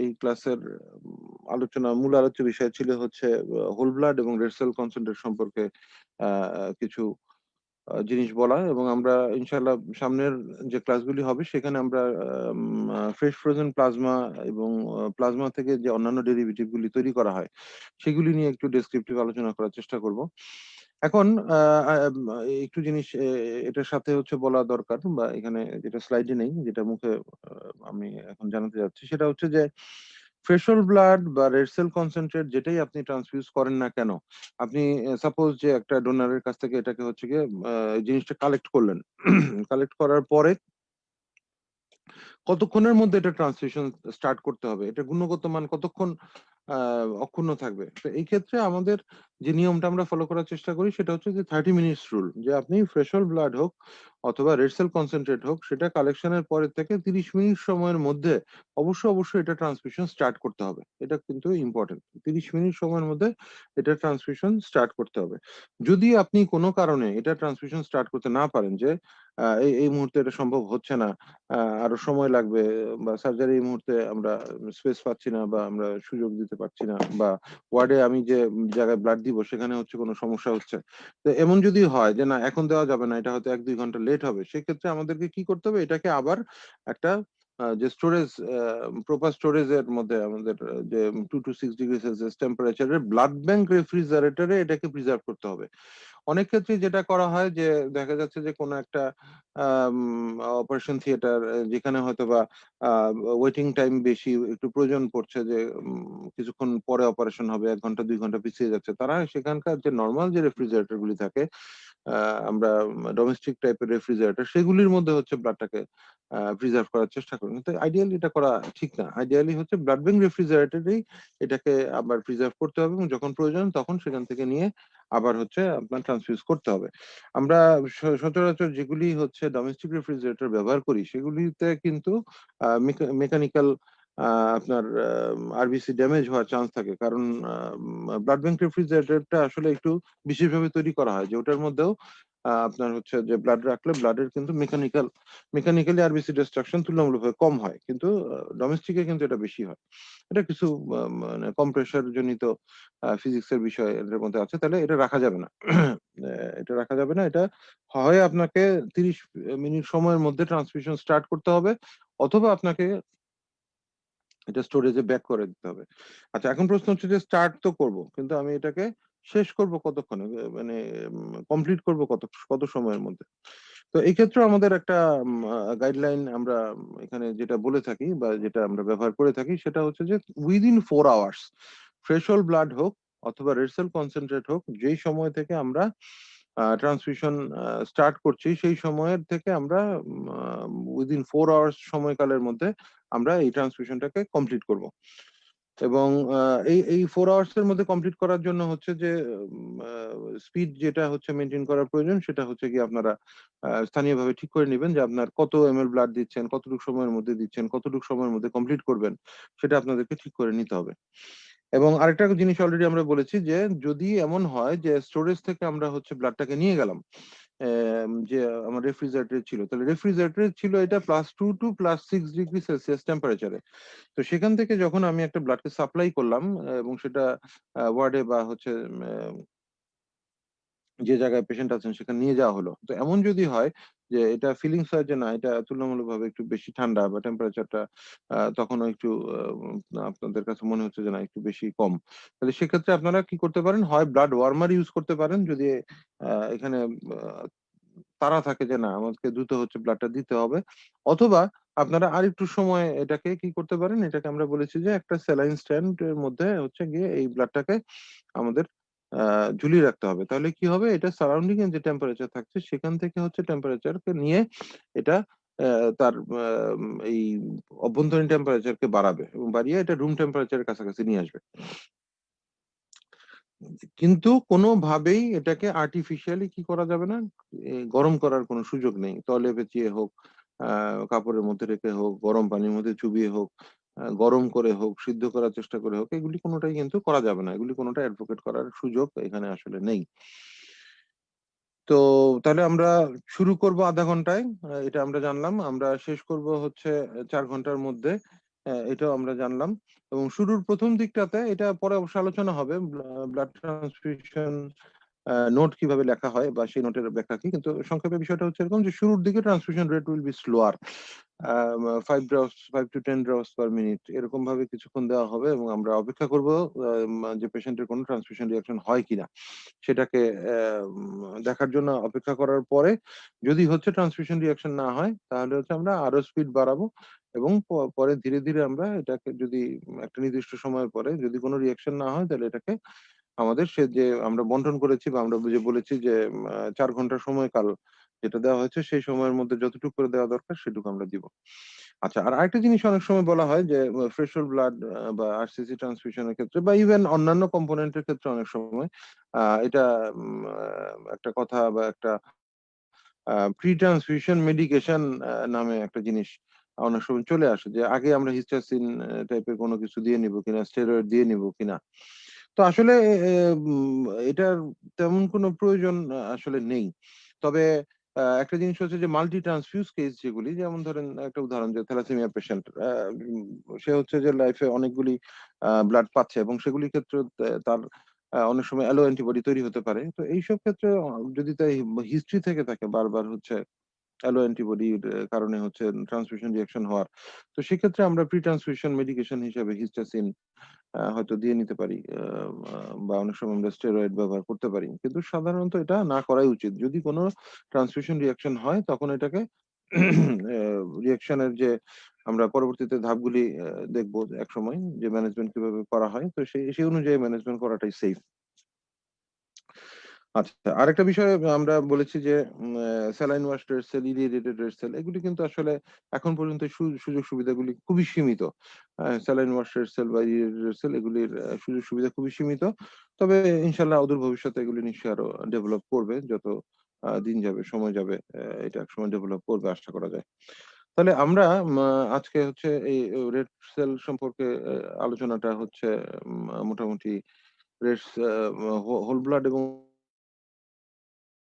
S1: এই ক্লাসের মূল আলোচ্য বিষয় ছিল হচ্ছে হোল ব্লাড এবং রেড সেল কনসেন্ট্রেট সম্পর্কে কিছু জিনিস বলা, এবং আমরা ইনশাআল্লাহ সামনের যে ক্লাসগুলি হবে সেখানে আমরা ফ্রেশ ফ্রোজেন প্লাজমা এবং প্লাজমা থেকে যে অন্যান্য ডেরিভেটিভ গুলি তৈরি করা হয় সেগুলি নিয়ে একটু ডেসক্রিপটিভ আলোচনা করার চেষ্টা করব। এখন একটু জিনিস এটার সাথে হচ্ছে বলা দরকার, বা এখানে যেটা স্লাইডে নেই যেটা মুখে আমি এখন জানাতে যাচ্ছি সেটা হচ্ছে যে ফ্রেশল ব্লাড বা রেড সেল কনসেন্ট্রেট যেটাই আপনি ট্রান্সফিউজ করেন না কেন, আপনি সাপোজ যে একটা ডোনারের কাছ থেকে এটাকে হচ্ছে গিয়ে জিনিসটা কালেক্ট করলেন কালেক্ট করার পরে কতক্ষণের মধ্যে এটা ট্রান্সমিশন স্টার্ট করতে হবে, এটা গুণগত মান কতক্ষণ অক্ষুণ্ণ থাকবে। তো এই ক্ষেত্রে আমাদের যে নিয়মটা আমরা ফলো করার চেষ্টা করি সেটা হচ্ছে যে 30 মিনিটস রুল, যে আপনি ফ্রেশল ব্লাড হোক অথবা রেড সেল কনসেন্ট্রেট হোক সেটা কালেকশনের পরে থেকে 30 মিনিট সময়ের মধ্যে অবশ্যই এটা ট্রান্সমিশন স্টার্ট করতে হবে। এটা কিন্তু ইম্পর্টেন্ট, 30 মিনিট সময়ের মধ্যে এটা ট্রান্সমিশন স্টার্ট করতে হবে। যদি আপনি কোনো কারণে এটা ট্রান্সমিশন স্টার্ট করতে না পারেন, যে এই মুহূর্তে এটা সম্ভব হচ্ছে না, আরো সময় লাগবে, বা সার্জারি এই মুহূর্তে আমরা স্পেস পাচ্ছি না বা আমরা সুযোগ দিতে পারছি না, বা ওয়ার্ডে আমি যে জায়গায় ব্লাড দিব সেখানে হচ্ছে কোনো সমস্যা হচ্ছে, তো এমন যদি হয় যে না এখন দেওয়া যাবে না, এটা হয়তো 1-2 ঘন্টা লেট হবে, সেক্ষেত্রে আমাদেরকে কি করতে হবে, এটাকে আবার একটা যে স্টোরেজ প্রপার স্টোরেজের মধ্যে আমাদের যে 2 to 6 ডিগ্রি সেলসিয়াস টেম্পারেচারের ব্লাড ব্যাংক রেফ্রিজারেটরে এটাকে প্রিজার্ভ করতে হবে। অনেক ক্ষেত্রে যেটা করা হয় যে দেখা যাচ্ছে যে কোনো একটা অপারেশন থিয়েটার যেখানে হয়তোবা ওয়েটিং টাইম বেশি একটু প্রয়োজন পড়ছে, যে কিছুক্ষণ পরে অপারেশন হবে, 1 ঘন্টা 2 ঘন্টা পিছিয়ে যাচ্ছে, তারা সেখানকার যে নর্মাল যে রেফ্রিজারেটর গুলি থাকে আমরা ডোমেস্টিক টাইপের রেফ্রিজারেটর সেগুলির মধ্যে হচ্ছে ব্লাডটাকে প্রিজার্ভ করার চেষ্টা করি, কিন্তু আইডিয়ালি এটা করা ঠিক না। আইডিয়ালি হচ্ছে ব্লাড ব্যাংক রেফ্রিজারেটরেই এটাকে আবার প্রিজার্ভ করতে হবে এবং যখন প্রয়োজন তখন সেখান থেকে নিয়ে আবার হচ্ছে আপনার ট্রান্সফিউজ করতে হবে। আমরা সচরাচর যেগুলি হচ্ছে ডোমেস্টিক রেফ্রিজারেটর ব্যবহার করি সেগুলিতে কিন্তু মেকানিক্যাল আপনার আরবিসি ড্যামেজ হওয়ার চান্স থাকে, কারণ ব্লাড ব্যাংক রেফ্রিজারেটরটা আসলে একটু বিশেষভাবে তৈরি করা হয় যে ওটার মধ্যেও আপনার হচ্ছে যে ব্লাড রাখলে ব্লাডের কিন্তু মেকানিক্যালি আরবিসি ডিস্ট্রাকশন তুলনামূলকভাবে কম হয়, কিন্তু ডোমেস্টিকে কিন্তু এটা বেশি হয়। এটা কিছু মানে কম্প্রেসার জনিত ফিজিক্সের বিষয় এর মধ্যে আছে, তাহলে এটা রাখা যাবে না এটা রাখা যাবে না, এটা হয় আপনাকে 30 মিনিট সময়ের মধ্যে ট্রান্সমিশন স্টার্ট করতে হবে, অথবা আপনাকে এটা স্টোরেজে ব্যাক করে দিতে হবে। আচ্ছা, এখন প্রশ্ন হচ্ছে যে স্টার্ট তো করব, কিন্তু আমি এটাকে শেষ করব কতক্ষণে, মানে কমপ্লিট করব কত সময়ের মধ্যে। তো এই ক্ষেত্রে আমাদের একটা গাইডলাইন আমরা এখানে যেটা বলে থাকি বা যেটা আমরা ব্যবহার করে থাকি সেটা হচ্ছে যে উইদিন 4 আওয়ার্স ফ্রেশ ব্লাড হোক অথবা রেড সেল কনসেন্ট্রেট হোক, যেই সময় থেকে আমরা ট্রান্সমিশন স্টার্ট করছি সেই সময়ের থেকে আমরা উইদিন 4 আওয়ার্স সময়কালের মধ্যে আমরা এই ট্রান্সমিশনটাকে কমপ্লিট করব। এবং এই 4 আওয়ার্স এর মধ্যে কমপ্লিট করার জন্য হচ্ছে যে স্পিড যেটা হচ্ছে মেনটেন করার প্রয়োজন সেটা হচ্ছে কি আপনারা স্থানীয়ভাবে ঠিক করে নেবেন যে আপনার কত এমএল ব্লাড দিচ্ছেন, কতটুকু সময়ের মধ্যে দিচ্ছেন, কতটুকু সময়ের মধ্যে কমপ্লিট করবেন, সেটা আপনাদেরকে ঠিক করে নিতে হবে। এবং আরেকটা জিনিস অলরেডি আমরা বলেছি যে যদি এমন হয় যে স্টোরেজ থেকে আমরা হচ্ছে ব্লাডটাকে নিয়ে গেলাম, যে আমার রেফ্রিজারেটর ছিল, তাহলে রেফ্রিজারেটর ছিল এটা +2 to +6 ডিগ্রি সেলসিয়াস টেম্পারেচারে। তো সেখান থেকে যখন আমি একটা ব্লাডকে সাপ্লাই করলাম এবং সেটা ওয়ার্ডে বা হচ্ছে যে জায়গায় পেশেন্ট আছেন সেখানে নিয়ে যাওয়া হলো, তো এমন যদি হয় যে এটা ফিলিংস হয় যে না এটা তুলনামূলকভাবে একটু বেশি ঠান্ডা বা টেম্পারেচারটা তখনও একটু আপনাদের কাছে মনে হচ্ছে যে না একটু বেশি কম, তাহলে সেক্ষেত্রে আপনারা কি করতে পারেন, হয় ব্লাড ওয়ার্মার ইউজ করতে পারেন যদি এখানে তাড়া থাকে যে না আমাকে দ্রুত হচ্ছে ব্লাডটা দিতে হবে, অথবা আপনারা আরেকটু সময় এটাকে কি করতে পারেন, এটাকে আমরা বলেছি যে একটা স্যালাইন স্ট্যান্ড এর মধ্যে হচ্ছে গিয়ে এই ব্লাডটাকে আমাদের ঝুলিয়ে রাখতে হবে। তাহলে কি হবে? এটা সারাউন্ডিং এর যে টেম্পারেচার থাকছে সেখান থেকে হচ্ছে টেম্পারেচারকে নিয়ে এটা তার এই অভ্যন্তরীণ টেম্পারেচারকে বাড়াবে এবং বাড়িয়ে এটা রুম টেম্পারেচারের কাছাকাছি নিয়ে আসবে। কিন্তু কোনোভাবেই এটাকে আর্টিফিশিয়ালি কি করা যাবে না, গরম করার কোনো সুযোগ নেই। তলে পেঁচিয়ে হোক, আ কাপড়ের মধ্যে রেখে হোক, গরম পানির মধ্যে চুবিয়ে হোক, গরম করে হোক, সিদ্ধ করার চেষ্টা করে হোক, এগুলি কোনটাই কিন্তু করা যাবে না। এগুলি কোনটা অ্যাডভোকেট করার সুযোগ এখানে আসলে নেই। তো তাহলে আমরা শুরু করব ০.৫ ঘন্টায়। এটা আমরা জানলাম। আমরা শেষ করব হচ্ছে ৪ ঘন্টার মধ্যে। এটাও আমরা জানলাম। এবং শুরুর ১ম দিকটাতে এটা পরে অবশ্য আলোচনা হবে। ব্লাড ট্রান্সফিউশন নোট কিভাবে লেখা হয় বা সেই নোটের ব্যাখ্যা কি। কিন্তু সংক্ষেপে বিষয়টা হচ্ছে এরকম যে শুরুর দিকে transmission rate will be slower. 5 drops 5 to 10 drops per minute এরকম ভাবে কিছুক্ষণ দেওয়া হবে এবং আমরা অপেক্ষা করব যে পেশেন্টের কোনো ট্রান্সমিশন রিঅ্যাকশন হয় কিনা। সেটাকে দেখার জন্য অপেক্ষা করার পরে যদি হচ্ছে ট্রান্সমিশন রিঅ্যাকশন না হয় তাহলে হচ্ছে আমরা আরো স্পিড বাড়াবো এবং পরে ধীরে, ধীরে আমরা এটাকে যদি একটা নির্দিষ্ট সময়ের পরে যদি কোনো রিঅ্যাকশন না হয় তাহলে এটাকে আমাদের সে যে আমরা বন্টন করেছি বা আমরা যে বলেছি যে ৪ ঘন্টার সময়কাল যেটা দেওয়া হয়েছে সেই সময়ের মধ্যে যতটুকু করে দেওয়া দরকার সেটুকু আমরা দিব। আচ্ছা, আর আরেকটা জিনিস অনেক সময় বলা হয় যে থ্রেশহোল্ড ব্লাড বা আরসিসি ট্রান্সফিউশন এর ক্ষেত্রে বা ইভেন অন্যান্য কম্পোনেন্ট এর ক্ষেত্রে অনেক সময় এটা একটা কথা বা একটা প্রি ট্রান্সফিউশন মেডিকেশন নামে একটা জিনিস অনেক সময় চলে আসে যে আগে আমরা হিস্টাসিন টাইপের কোনো কিছু দিয়ে নিব কিনা, স্টেরয়েড দিয়ে নিব কিনা। তো আসলে এটার তেমন কোনো প্রয়োজন আসলে নেই। তবে একটা জিনিস হচ্ছে যে মাল্টি ট্রান্সফিউজ কেস যেগুলি যেমন ধরেন একটা উদাহরণ যে থ্যালাসেমিয়া পেশেন্ট সে হচ্ছে যে লাইফে অনেকগুলি ব্লাড পাচ্ছে এবং সেগুলির ক্ষেত্রে তার অনেক সময় অ্যালো অ্যান্টিবডি তৈরি হতে পারে। তো এইসব ক্ষেত্রে যদি তার হিস্ট্রি থেকে থাকে বারবার হচ্ছে অ্যালো অ্যান্টিবডির কারণে হচ্ছে ট্রান্সফিউশন রিঅ্যাকশন হওয়ার। তো সেক্ষেত্রে আমরা প্রি ট্রান্সফিউশন মেডিকেশন হিসেবে হিস্টাসিন হয়তো দিয়ে নিতে পারি। বা অনেক সময় আমরা স্টেরয়েড ব্যবহার করতে পারি। কিন্তু সাধারণত এটা না করাই উচিত। যদি কোন ট্রান্সফিউশন রিঅ্যাকশন হয় তখন এটাকে রিঅ্যাকশন এর যে আমরা পরবর্তীতে ধাপগুলি দেখব একসময় যে ম্যানেজমেন্ট কিভাবে করা হয়। তো সেই অনুযায়ী ম্যানেজমেন্ট করাটাই সেফ। আচ্ছা, আরেকটা বিষয় আমরা বলেছি যে saline wash red cell, irradiated red cell এগুলি কিন্তু আসলে এখন পর্যন্ত সুযোগ সুবিধাগুলি খুবই সীমিত। স্যালাইন ওয়াশ রেড সেল বা ইরিডিয়েটেড রেড সেল এগুলির সুযোগ সুবিধা খুবই সীমিত। তবে ইনশাআল্লাহ অদূর ভবিষ্যতে এগুলি নিশ্চয়ই আরো ডেভেলপ করবে। যত দিন যাবে, সময় যাবে এটা একসময় ডেভেলপ করবে আশা করা যায়। তাহলে আমরা আজকে হচ্ছে এই রেড সেল সম্পর্কে আলোচনাটা হচ্ছে মোটামুটি রেড হোল ব্লাড এবং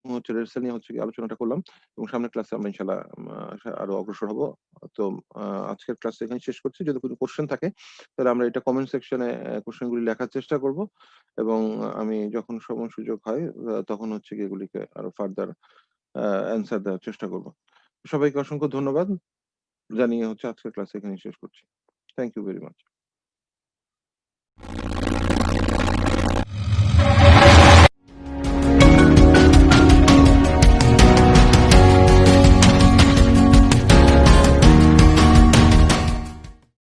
S1: হচ্ছে রেড সেল নিয়ে হচ্ছে গিয়ে আলোচনাটা করলাম এবং সামনের ক্লাসে আমরা ইনশাআল্লাহ আরো অগ্রসর হব। তো আজকের ক্লাসটা এখানে শেষ করছি। যদি কোনো কোয়েশ্চেন থাকে তাহলে আমরা এটা কমেন্ট সেকশনে কোয়েশ্চেন গুলি লেখার চেষ্টা করব এবং আমি যখন সময় সুযোগ হয় তখন হচ্ছে গিয়ে এগুলিকে আরো ফার্দার অ্যান্সার দেওয়ার চেষ্টা করব। সবাইকে অসংখ্য ধন্যবাদ জানিয়ে হচ্ছে আজকের ক্লাস এখানেই শেষ করছি। Thank you very much.